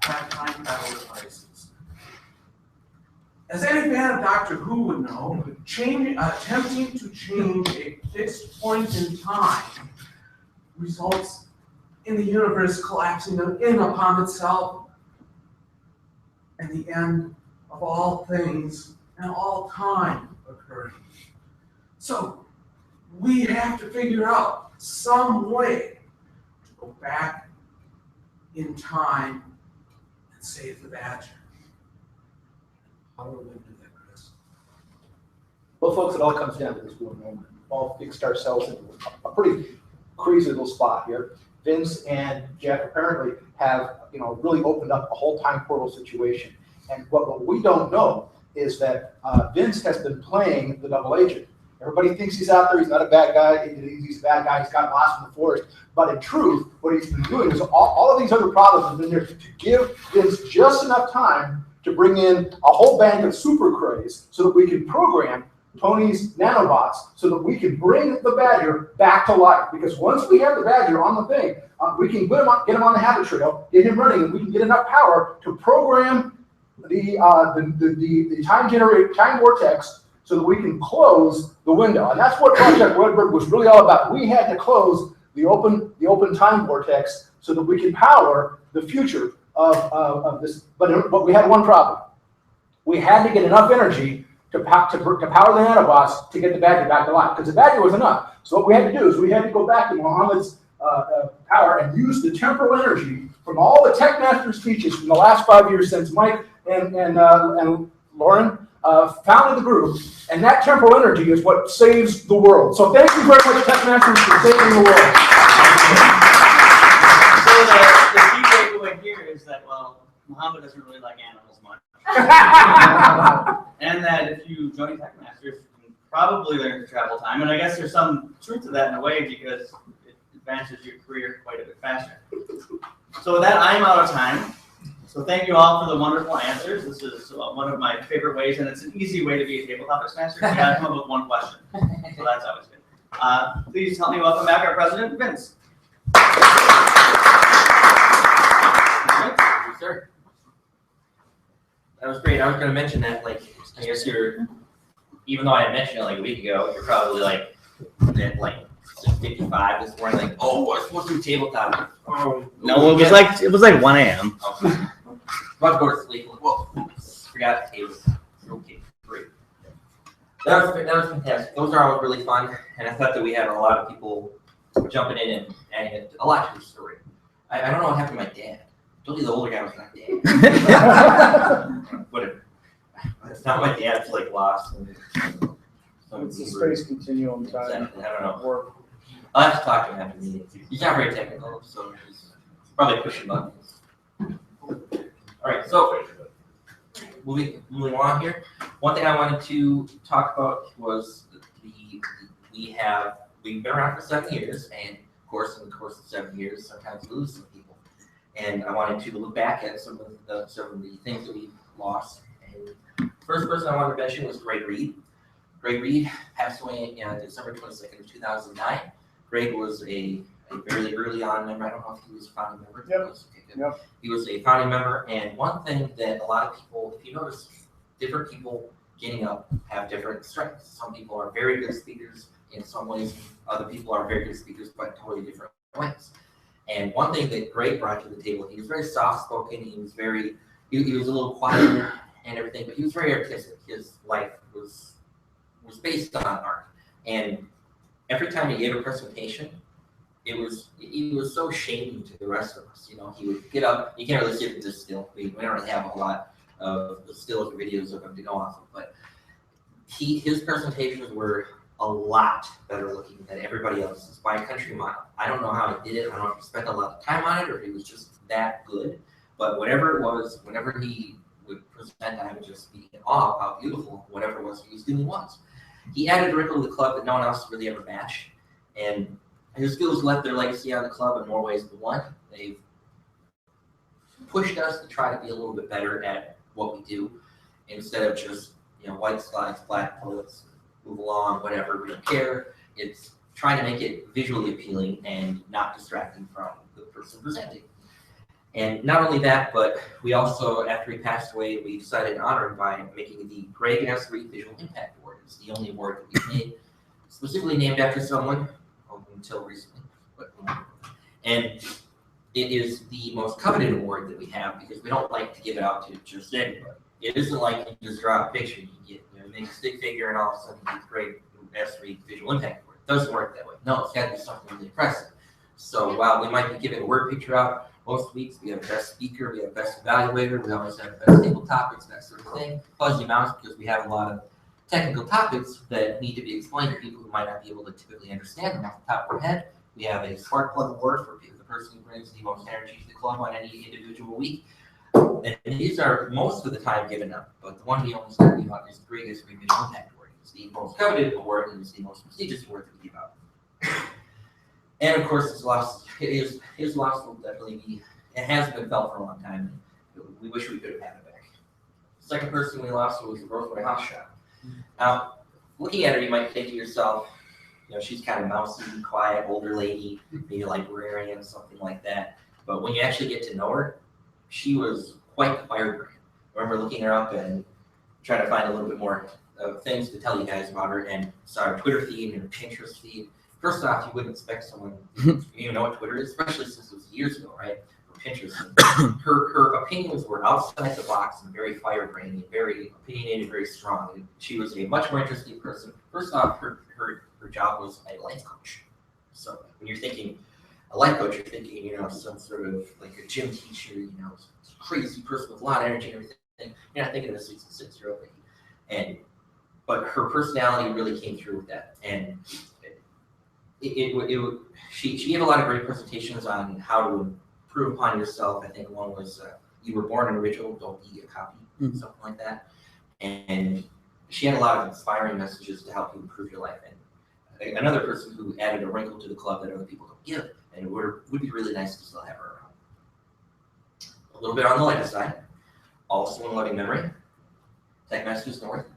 have time travel devices. As any fan of Doctor Who would know, attempting to change a fixed point in time results in the universe collapsing in upon itself and the end of all things and all time occurring. So we have to figure out some way to go back in time and save the badger. How do we do that, Chris? Well, folks, it all comes down to this one moment. We've all fixed ourselves in a pretty crazy little spot here. Vince and Jeff apparently have, really opened up a whole time portal situation. And what we don't know is that Vince has been playing the double agent. Everybody thinks he's out there. He's not a bad guy. He's a bad guy. He's got lost in the forest. But in truth, what he's been doing is all of these other problems have been there to give Vince just enough time to bring in a whole bank of super craze so that we can program Tony's nanobots so that we can bring the badger back to life. Because once we have the badger on the thing, we can get him on the habit trail, get him running, and we can get enough power to program the time vortex so that we can close the window. And that's what Project Redbird was really all about. We had to close the open time vortex so that we can power the future of this. But we had one problem. We had to get enough energy to power the nanobots to get the badger back to life, because the badger was enough. So what we had to do is we had to go back to Muhammad's power and use the temporal energy from all the TechMasters speeches from the last 5 years since Mike and Lauren founded the group, and that temporal energy is what saves the world. So thank you very much, TechMasters, for saving the world. So the key takeaway here is that, well, Muhammad doesn't really like animals much. And that if you join TechMasters, you can probably learn to travel time. And I guess there's some truth to that in a way, because it advances your career quite a bit faster. So with that, I'm out of time. So thank you all for the wonderful answers. This is one of my favorite ways, and it's an easy way to be a tabletop master. You gotta come up with one question. So that's always good. Please help me welcome back our president, Vince. Yes, sir. That was great. I was going to mention that, I guess even though I had mentioned it a week ago, you're probably at 6:55 this morning, oh, we're supposed to do tabletop. Oh, No, it was like 1 a.m. Okay. About to go to sleep. Whoa, forgot the tabletop. Okay, great. That was fantastic. Those are always really fun, and I thought that we had a lot of people jumping in and adding a lot to the story. I don't know what happened to my dad. I told you the older guy was not dad. Whatever. It's not my dad's lost. It's a space continuum time. Exactly. I don't know. I'll have to talk to him after the meeting. He's not very technical, so he's probably pushing buttons. All right, so moving on here. One thing I wanted to talk about was we've been around for 7 years, and of course, in the course of 7 years, sometimes we lose some people. And I wanted to look back at some of the things that we've lost. And first person I wanted to mention was Greg Reed. Greg Reed passed away on December 22nd of 2009. Greg was a very early on member. I don't know if he was a founding member. Yep. He was a founding member. And one thing that a lot of people, if you notice, different people getting up have different strengths. Some people are very good speakers in some ways. Other people are very good speakers, but totally different ways. And one thing that Greg brought to the table, he was very soft-spoken. He was a little quiet and everything, but he was very artistic. His life was based on art. And every time he gave a presentation, he was so shady to the rest of us. He would get up. You can't really see it this still. We don't really have a lot of stills or videos of him to go off of, but his presentations were a lot better looking than everybody else's by a country mile. I don't know how he did it. I don't know if he spent a lot of time on it or if he was just that good. But whatever it was, whenever he would present, I would just be in awe of how beautiful whatever it was he was doing was. He added a wrinkle to the club that no one else really ever matched. And his skills left their legacy on the club in more ways than one. They've pushed us to try to be a little bit better at what we do instead of just, white slides, black bullets, move along, whatever, we don't care. It's trying to make it visually appealing and not distracting from the person presenting. And not only that, but we also, after he passed away, we decided to honor him by making the Greg S. Reed Visual Impact Award. It's the only award that we've made specifically named after someone until recently. And it is the most coveted award that we have because we don't like to give it out to just anybody. It isn't like you just draw a picture, you get make a stick figure, and all of a sudden you get great S3 visual impact award. It doesn't work that way. No, it's got to be something really impressive. So while we might be giving a word picture out most weeks, we have best speaker, we have best evaluator, we always have best table topics, that sort of thing. Fuzzy mouse because we have a lot of technical topics that need to be explained to people who might not be able to typically understand them off the top of their head. We have a spark plug award for the person who brings the most energy to the club on any individual week. And these are most of the time given up, but the one we almost talking about is the greatest visual impact award. It's the most coveted award and it's the most prestigious award that we give out. And of course, his loss will definitely be, it has been felt for a long time. We wish we could have had it back. The second person we lost was the Rosemary House Shop. Now, looking at her, you might think to yourself, she's kind of mousy, quiet, older lady, maybe a librarian, something like that. But when you actually get to know her, she was quite the firebrand. I remember looking her up and trying to find a little bit more things to tell you guys about her, and saw her Twitter feed and her Pinterest feed. First off, you wouldn't expect someone to even know what Twitter is, especially since it was years ago, right? Or Pinterest. Her opinions were outside the box and very firebrand, very opinionated, very strong. And she was a much more interesting person. First off, her job was a life coach. So when you're thinking a life coach, you're thinking, some sort of like a gym teacher, crazy person with a lot of energy and everything. You're not thinking of a 66-year-old lady. But her personality really came through with that. And she gave a lot of great presentations on how to improve upon yourself. I think one was you were born an original, don't be a copy, something like that. And she had a lot of inspiring messages to help you improve your life. And another person who added a wrinkle to the club that other people don't give, and it would be really nice to still have her around. A little bit on the lighter side, also in loving memory, TechMasters North,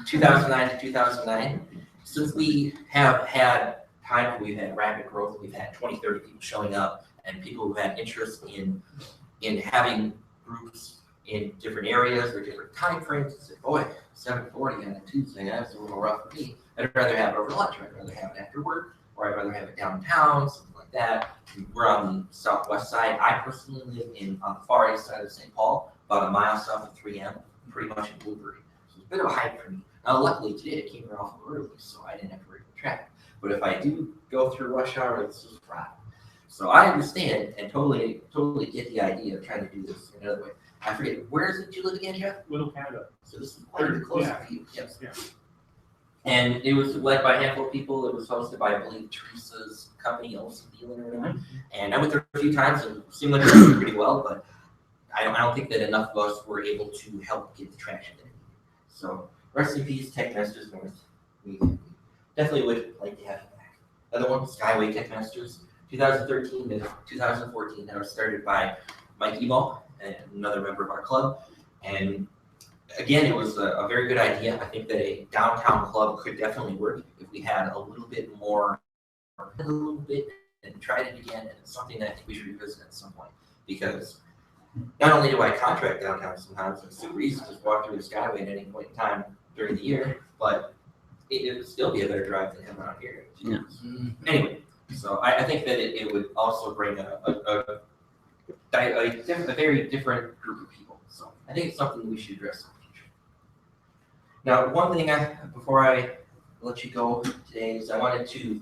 2009 to 2009. Since we have had time, we've had rapid growth, we've had 20, 30 people showing up, and people who had interest in having groups in different areas or different time frames. Said, boy, 7:40 on a Tuesday, that's a little rough for me. I'd rather have it over lunch, or I'd rather have it after work, or I'd rather have it downtown, something like that. We're on the southwest side. I personally live on the far east side of St. Paul, about a mile south of 3M, pretty much in Blueberry. So it's a bit of a hike for me. Now, luckily today I came here awful early, so I didn't have to worry about traffic. But if I do go through rush hour, it's just rotten. So I understand and totally get the idea of trying to do this another way. I forget, where is it you live again, Jeff? Little Canada. So this is quite close Yeah. to you. Yes. Yeah. And it was led by a handful of people. It was hosted by, I believe, Teresa's company, Olsen Dealing or whatever. And I went there a few times and it seemed like it went pretty well, but I don't think that enough of us were able to help get the traction that it needed. So rest in peace, TechMasters North. We definitely would like to have you back. Another one, Skyway TechMasters, 2013 to 2014. That was started by Mike Emo, another member of our club. And again, it was a very good idea. I think that a downtown club could definitely work if we had a little bit and tried it again. And it's something that I think we should revisit at some point, because not only do I contract downtown sometimes, it's super easy to just walk through the Skyway at any point in time during the year, but it would still be a better drive than coming out here. Yeah. Anyway, so I think that it would also bring a very different group of people. So I think it's something we should address in the future. Now, one thing before I let you go today is I wanted to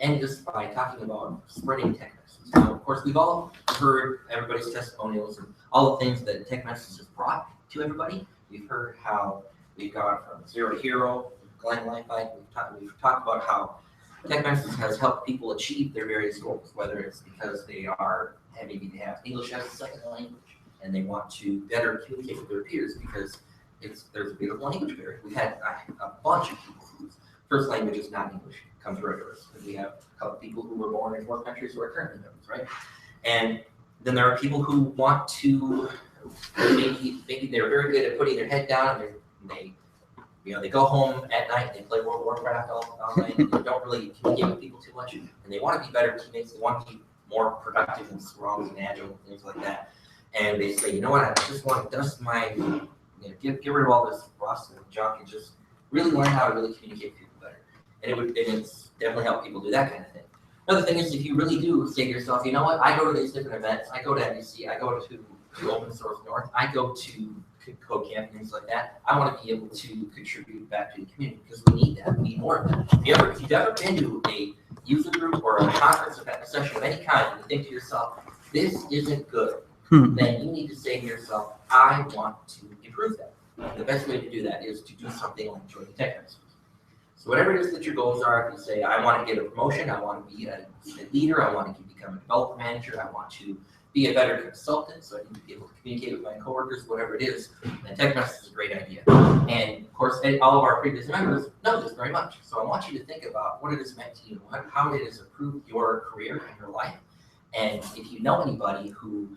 end this by talking about spreading TechMasters. Now, of course, we've all heard everybody's testimonials and all the things that TechMasters has brought to everybody. We've heard how we've gone from zero to hero, Glenn Lifebike. We've talked about how TechMasters has helped people achieve their various goals, whether it's because they have English as a second language and they want to better communicate with their peers because there's a beautiful language barrier. We've had a bunch of people whose first language is not English come through our doors. We have a couple people who were born in 4 countries who are currently members, right? And then there are people who want to, maybe they're very good at putting their head down and they go home at night and they play World of Warcraft all night and they don't really communicate with people too much and they want to be better teammates, they want to be more productive and strong and agile and things like that. And they say, you know what, I just want to dust my, get rid of all this rust and junk and just really learn how to really communicate with people better. And it's definitely helped people do that kind of thing. Another thing is, if you really do say to yourself, you know what, I go to these different events, I go to NBC, I go to Open Source North, I go to code camp, things like that, I want to be able to contribute back to the community, because we need that, we need more of that. If you've ever been to a user group or a conference event, a session of any kind, and you think to yourself, this isn't good, then you need to say to yourself, I want to improve that. The best way to do that is to do something like join the TechMasters. So whatever it is that your goals are, if you say, I want to get a promotion, I want to be a leader, I want to become a development manager, I want to be a better consultant, so I need to be able to communicate with my coworkers, whatever it is, then TechMasters is a great idea. And of course, all of our previous members know this very much. So I want you to think about what it has meant to you, how it has improved your career and your life. And if you know anybody who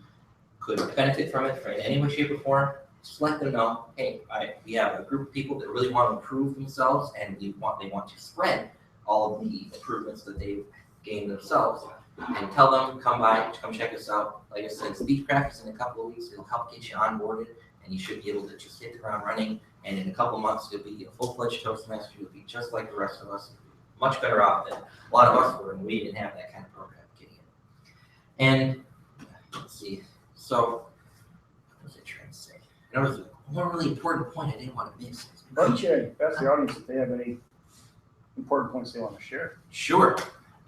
could benefit from it in any way, shape, or form, just let them know, hey, we have a group of people that really want to improve themselves, and they want to spread all of the improvements that they've gained themselves. And tell them, come check us out. Like I said, Speechcraft is in a couple of weeks. It'll help get you onboarded, and you should be able to just hit the ground running. And in a couple of months, you'll be a full-fledged Toastmaster. You'll be just like the rest of us. Much better off than a lot of us were, and we didn't have that kind of program getting in. And let's see. So, what was I trying to say? There was one really important point I didn't want to miss. Why don't you ask the audience if they have any important points they want to share? Sure.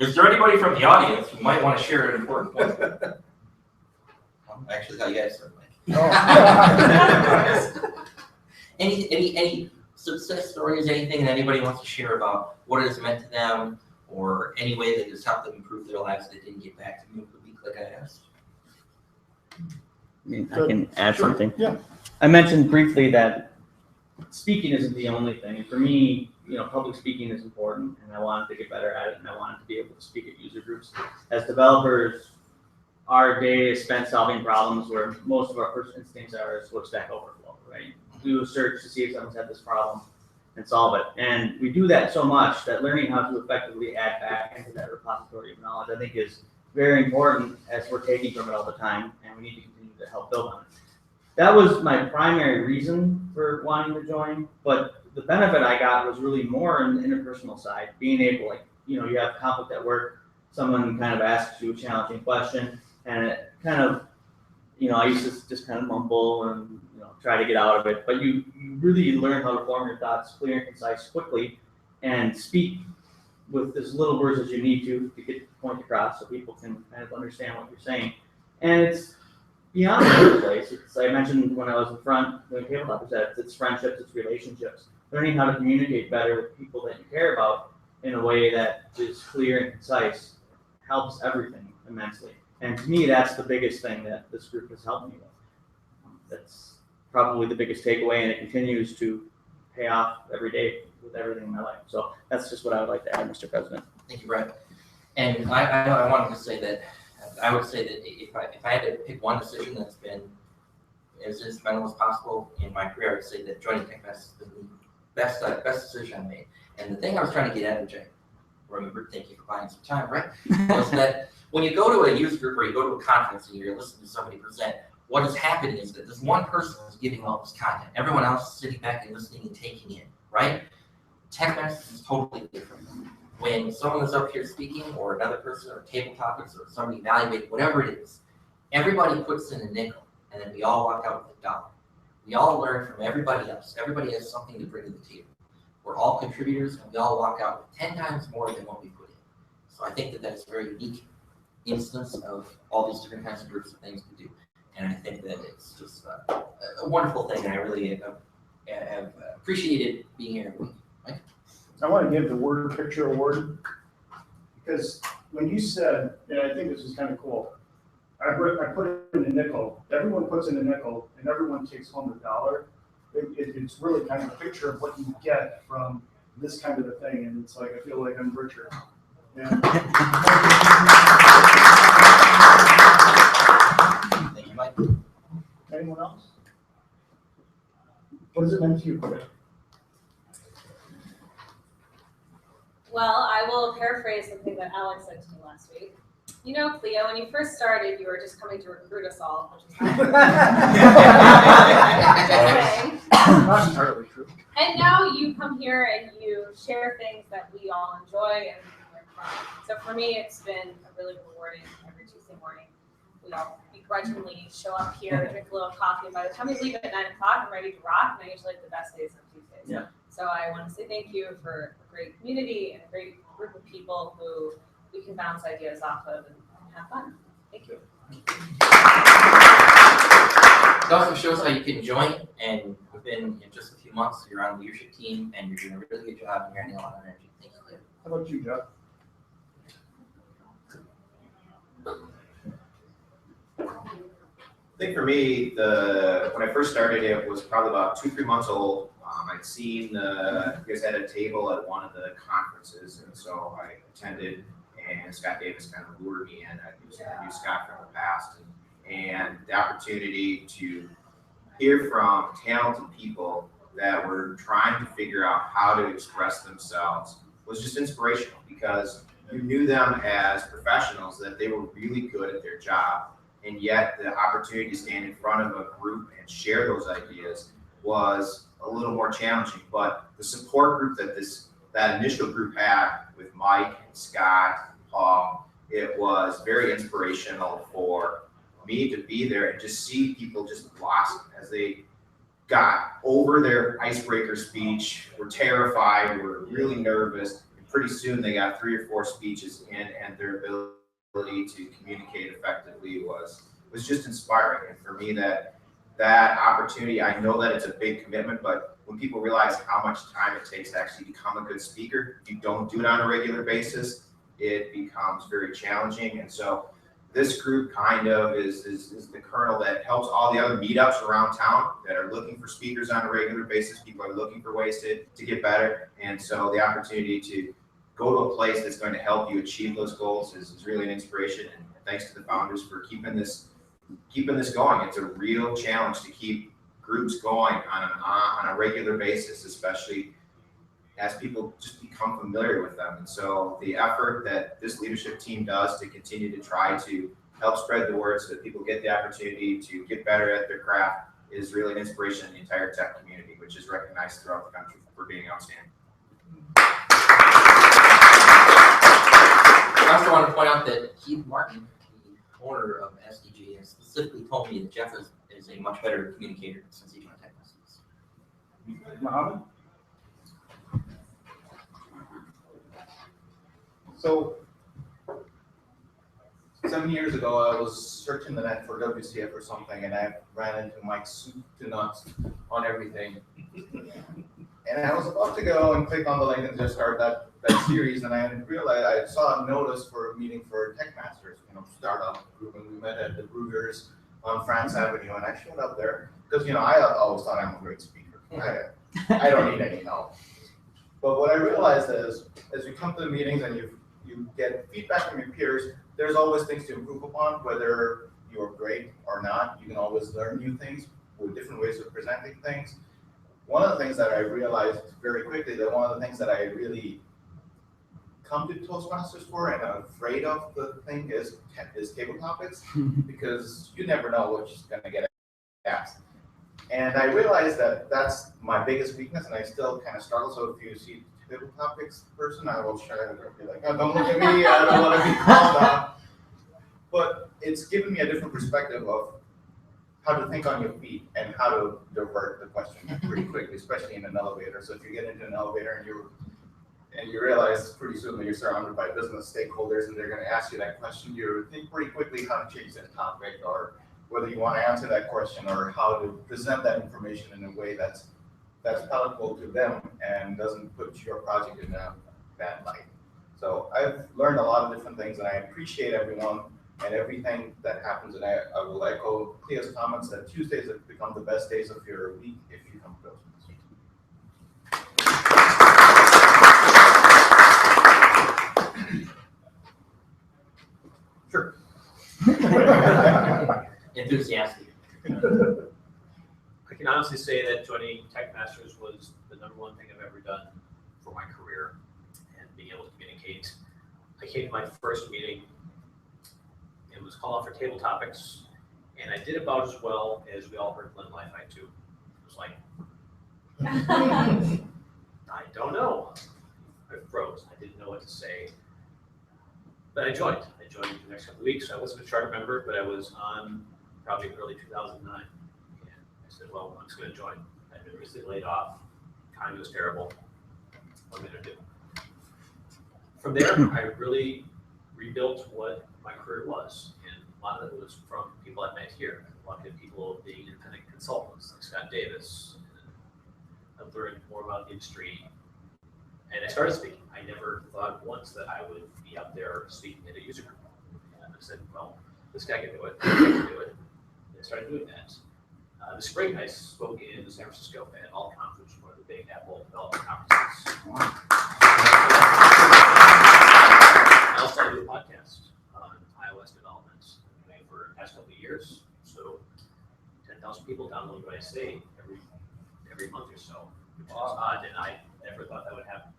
Is there anybody from the audience who might want to share an important point? Actually, how you guys are like. Any success stories, anything that anybody wants to share about what it has meant to them, or any way that has helped them improve their lives that didn't get back to me over the week like I asked? I can add something. Yeah. I mentioned briefly that speaking isn't the only thing. And for me, public speaking is important, and I wanted to get better at it, and I wanted to be able to speak at user groups. As developers, our day is spent solving problems where most of our first instincts are is what's Stack Overflow, right? Do a search to see if someone's had this problem and solve it. And we do that so much that learning how to effectively add back into that repository of knowledge, I think, is very important as we're taking from it all the time, and we need to continue to help build on it. That was my primary reason for wanting to join, but the benefit I got was really more on the interpersonal side, being able, you have conflict at work, someone kind of asks you a challenging question, and it kind of, I used to just kind of mumble and, try to get out of it, but you really learn how to form your thoughts clear and concise quickly, and speak with as little words as you need to get the point across so people can kind of understand what you're saying. And it's beyond the workplace. I mentioned when I was in front doing tabletop sets, it's friendships, it's relationships. Learning how to communicate better with people that you care about in a way that is clear and concise helps everything immensely. And to me, that's the biggest thing that this group has helped me with. That's probably the biggest takeaway, and it continues to pay off every day with everything in my life. So that's just what I would like to add, Mr. President. Thank you, Brett. And I wanted to say that I would say that if I had to pick one decision that's been as instrumental as possible in my career, I would say that joining TechMasters has been the best decision I made. And the thing I was trying to get at, which I remember, thank you for buying some time, right, was that when you go to a user group or you go to a conference and you're listening to somebody present, what is happening is that this one person is giving all this content. Everyone else is sitting back and listening and taking in, right? TechMasters is totally different. When someone is up here speaking, or another person, or table topics, or somebody evaluating, whatever it is, everybody puts in a nickel, and then we all walk out with a dollar. We all learn from everybody else. Everybody has something to bring to the table. We're all contributors, and we all walk out with 10 times more than what we put in. So I think that that's a very unique instance of all these different kinds of groups of things to do. And I think that it's just a wonderful thing, and I really have appreciated being here every week. Mike? I want to give the word picture award, because when you said, and I think this is kind of cool, I put in a nickel, everyone puts in a nickel, and everyone takes home the dollar. It's really kind of a picture of what you get from this kind of a thing, and it's like, I feel like I'm richer. Yeah. Thank you, Mike. Anyone else? What does it mean to you, Chris? Well, I will paraphrase something that Alex said to me last week. You know, Cleo, when you first started, you were just coming to recruit us all, which is fine. Not entirely true. And now you come here and you share things that we all enjoy and are So for me, it's been a really rewarding every Tuesday morning. We all begrudgingly show up here, drink a little coffee, and by the time we leave at 9 o'clock, I'm ready to rock, and I usually have the best days on Tuesdays. Yeah. So I want to say thank you for a great community and a great group of people who we can bounce ideas off of and have fun. Thank you. It also shows how you can join, and within just a few months, you're on the leadership team, and you're doing a really good job, and you're getting a lot of energy. Thank you. How about you, Jeff? I think for me, when I first started, it was probably about 2-3 months old. I'd seen you guys had a table at one of the conferences, and so I attended. And Scott Davis kind of lured me in. I knew Scott from the past, and the opportunity to hear from talented people that were trying to figure out how to express themselves was just inspirational, because you knew them as professionals, that they were really good at their job. And yet the opportunity to stand in front of a group and share those ideas was a little more challenging. But the support group that initial group had with Mike and Scott and Paul, it was very inspirational for me to be there and just see people just blossom as they got over their icebreaker speech, were terrified, were really nervous, and pretty soon they got 3 or 4 speeches in, and their ability to communicate effectively was just inspiring. And for me, that opportunity, I know that it's a big commitment, but when people realize how much time it takes to actually become a good speaker, if you don't do it on a regular basis, it becomes very challenging. And so this group kind of is the kernel that helps all the other meetups around town that are looking for speakers on a regular basis. People are looking for ways to get better. And so the opportunity to go to a place that's going to help you achieve those goals is really an inspiration. And thanks to the founders for keeping this going. It's a real challenge to keep groups going on a regular basis, especially as people just become familiar with them. And so the effort that this leadership team does to continue to try to help spread the word so that people get the opportunity to get better at their craft is really an inspiration in the entire tech community, which is recognized throughout the country for being outstanding. I also want to point out that Keith Martin, the owner of SDG, has specifically told me that Jeff is a much better communicator since he joined TechMasters. Mohammed? So 7 years ago, I was searching the net for WCF or something, and I ran into Mike's soup to nuts on everything. And I was about to go and click on the link and just start that series, and I realized I saw a notice for a meeting for TechMasters, startup group, and we met at the Brugger's on France Avenue, and I showed up there because I always thought I'm a great speaker. I don't need any help. But what I realized is, as you come to the meetings and you get feedback from your peers, there's always things to improve upon, whether you're great or not. You can always learn new things with different ways of presenting things. One of the things that I realized very quickly, that one of the things that I really come to Toastmasters for and I'm afraid of the thing is table topics, because you never know what you're going to get asked. And I realized that that's my biggest weakness, and I still kind of struggle. So if you see table topics person, I will try to be like, oh, don't look at me, I don't want to be called on. But it's given me a different perspective of how to think on your feet and how to divert the question pretty quickly, especially in an elevator. So if you get into an elevator and you realize pretty soon that you're surrounded by business stakeholders and they're going to ask you that question, you think pretty quickly how to change that topic, or whether you want to answer that question, or how to present that information in a way that's palatable to them and doesn't put your project in a bad light. So I've learned a lot of different things, and I appreciate everyone and everything that happens. And I will echo Cleo's comments that Tuesdays have become the best days of your week if you come to those. Sure. Enthusiastic. I can honestly say that joining TechMasters was the #1 thing I've ever done for my career, and being able to communicate. I came to my first meeting. It was called out for table topics, and I did about as well as we all heard Glenn Lifeite too. It was like, I don't know. I froze. I didn't know what to say. but I joined the next couple of weeks. I wasn't a charter member, but I was on probably early 2009. And I said, well, I'm just gonna join. I'd been recently laid off. Economy was terrible. What am I gonna do? From there, I really rebuilt what my career was. And a lot of it was from people I met here. A lot of people being independent consultants like Scott Davis. And I learned more about the industry. And I started speaking. I never thought once that I would be out there speaking at a user group. And I said, well, this guy can do it, I can do it. And I started doing that. This spring, I spoke in San Francisco at All Conference, one of the big Apple development conferences. I also started a podcast on iOS development for the past couple of years. So 10,000 people download what I say every month or so, which is odd, and I never thought that would happen.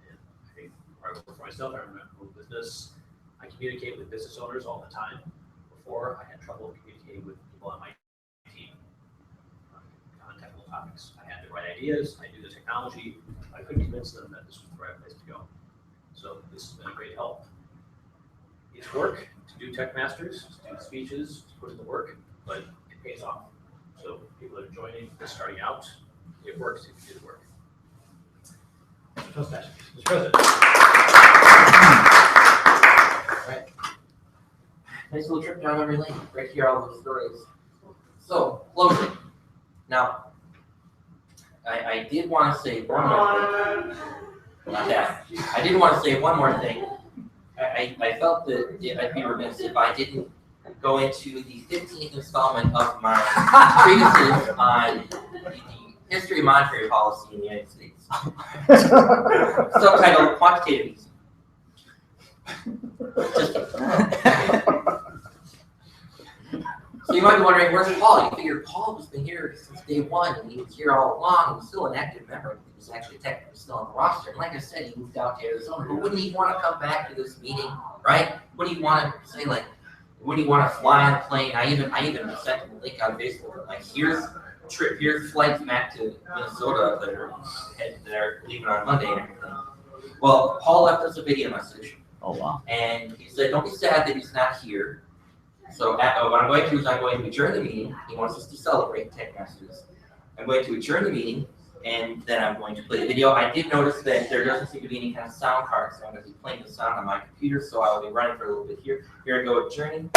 And I think I work for myself, I run my own business. I communicate with business owners all the time. Before, I had trouble communicating with people on my team on technical topics. I had the right ideas, I knew the technology, I couldn't convince them that this was the right place to go. So this has been a great help. It's work to do TechMasters, to do speeches, to put in the work, but it pays off. So people that are joining, they're starting out, it works if you do the work. Toastmasters, Mr. President. All right. Nice little trip down memory lane. Great to hear all those stories. So, closing. Now, I did want to say one more thing. Not that. I did want to say one more thing. I felt that I'd be remiss if I didn't go into the 15th installment of my treatises on the history of monetary policy in the United States. Subtitled Quantitative Easing. Just so you might be wondering, where's Paul? You figure Paul has been here since day one, and he was here all along. He was still an active member. He was actually technically still on the roster. And like I said, he moved out to Arizona. But wouldn't he want to come back to this meeting, right? Wouldn't he want to say, like, wouldn't he want to fly on a plane? I even sent him a link on Facebook. Like, here's flights back to Minnesota that are leaving on Monday and everything. Well, Paul left us a video message. Oh, wow. And he said, don't be sad that he's not here. So what I'm going to do is I'm going to adjourn the meeting. He wants us to celebrate TechMasters. I'm going to adjourn the meeting, and then I'm going to play the video. I did notice that there doesn't seem to be any kind of sound card, so I'm going to be playing the sound on my computer, so I will be running for a little bit here. Here I go, adjourning.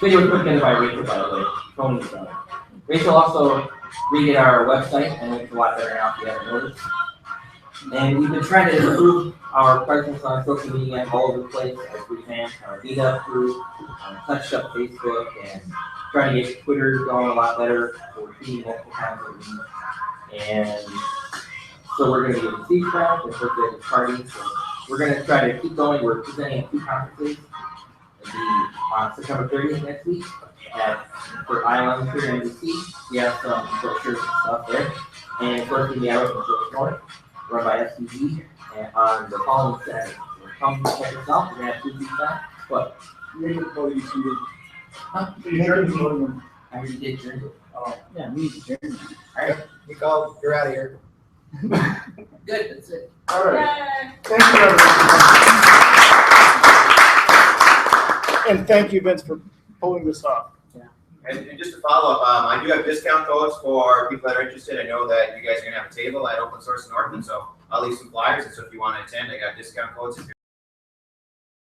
Video was put together by Rachel, by the way. Tony is Rachel also redid our website, and it's a lot better now if you haven't noticed. And we've been trying to improve our presence on social media all over the place, our free fans, our meetup group, touched up Facebook, and trying to get Twitter going a lot better. So we're tweeting multiple times a week. And so we're going to be in Steve Craft and birthday party. So we're going to try to keep going. We're presenting at 2 conferences. It'll be on September 30th next week for Islands here in DC. We have some brochures and stuff there. And of course, we have open source north, run by SDG, and on the following Saturday. So come check us out. We're going to have 2 weeks time. What? Make it for you to Huh? I already did journey. Oh, yeah, me journey. All right. Nicole, you're out of here. Good. That's it. All right. Yay. Thank you, everyone. And thank you, Vince, for pulling this off. And just to follow up, I do have discount codes for people that are interested. I know that you guys are gonna have a table at Open Source North, and so I'll leave some flyers. And so if you want to attend, I got discount codes. If you're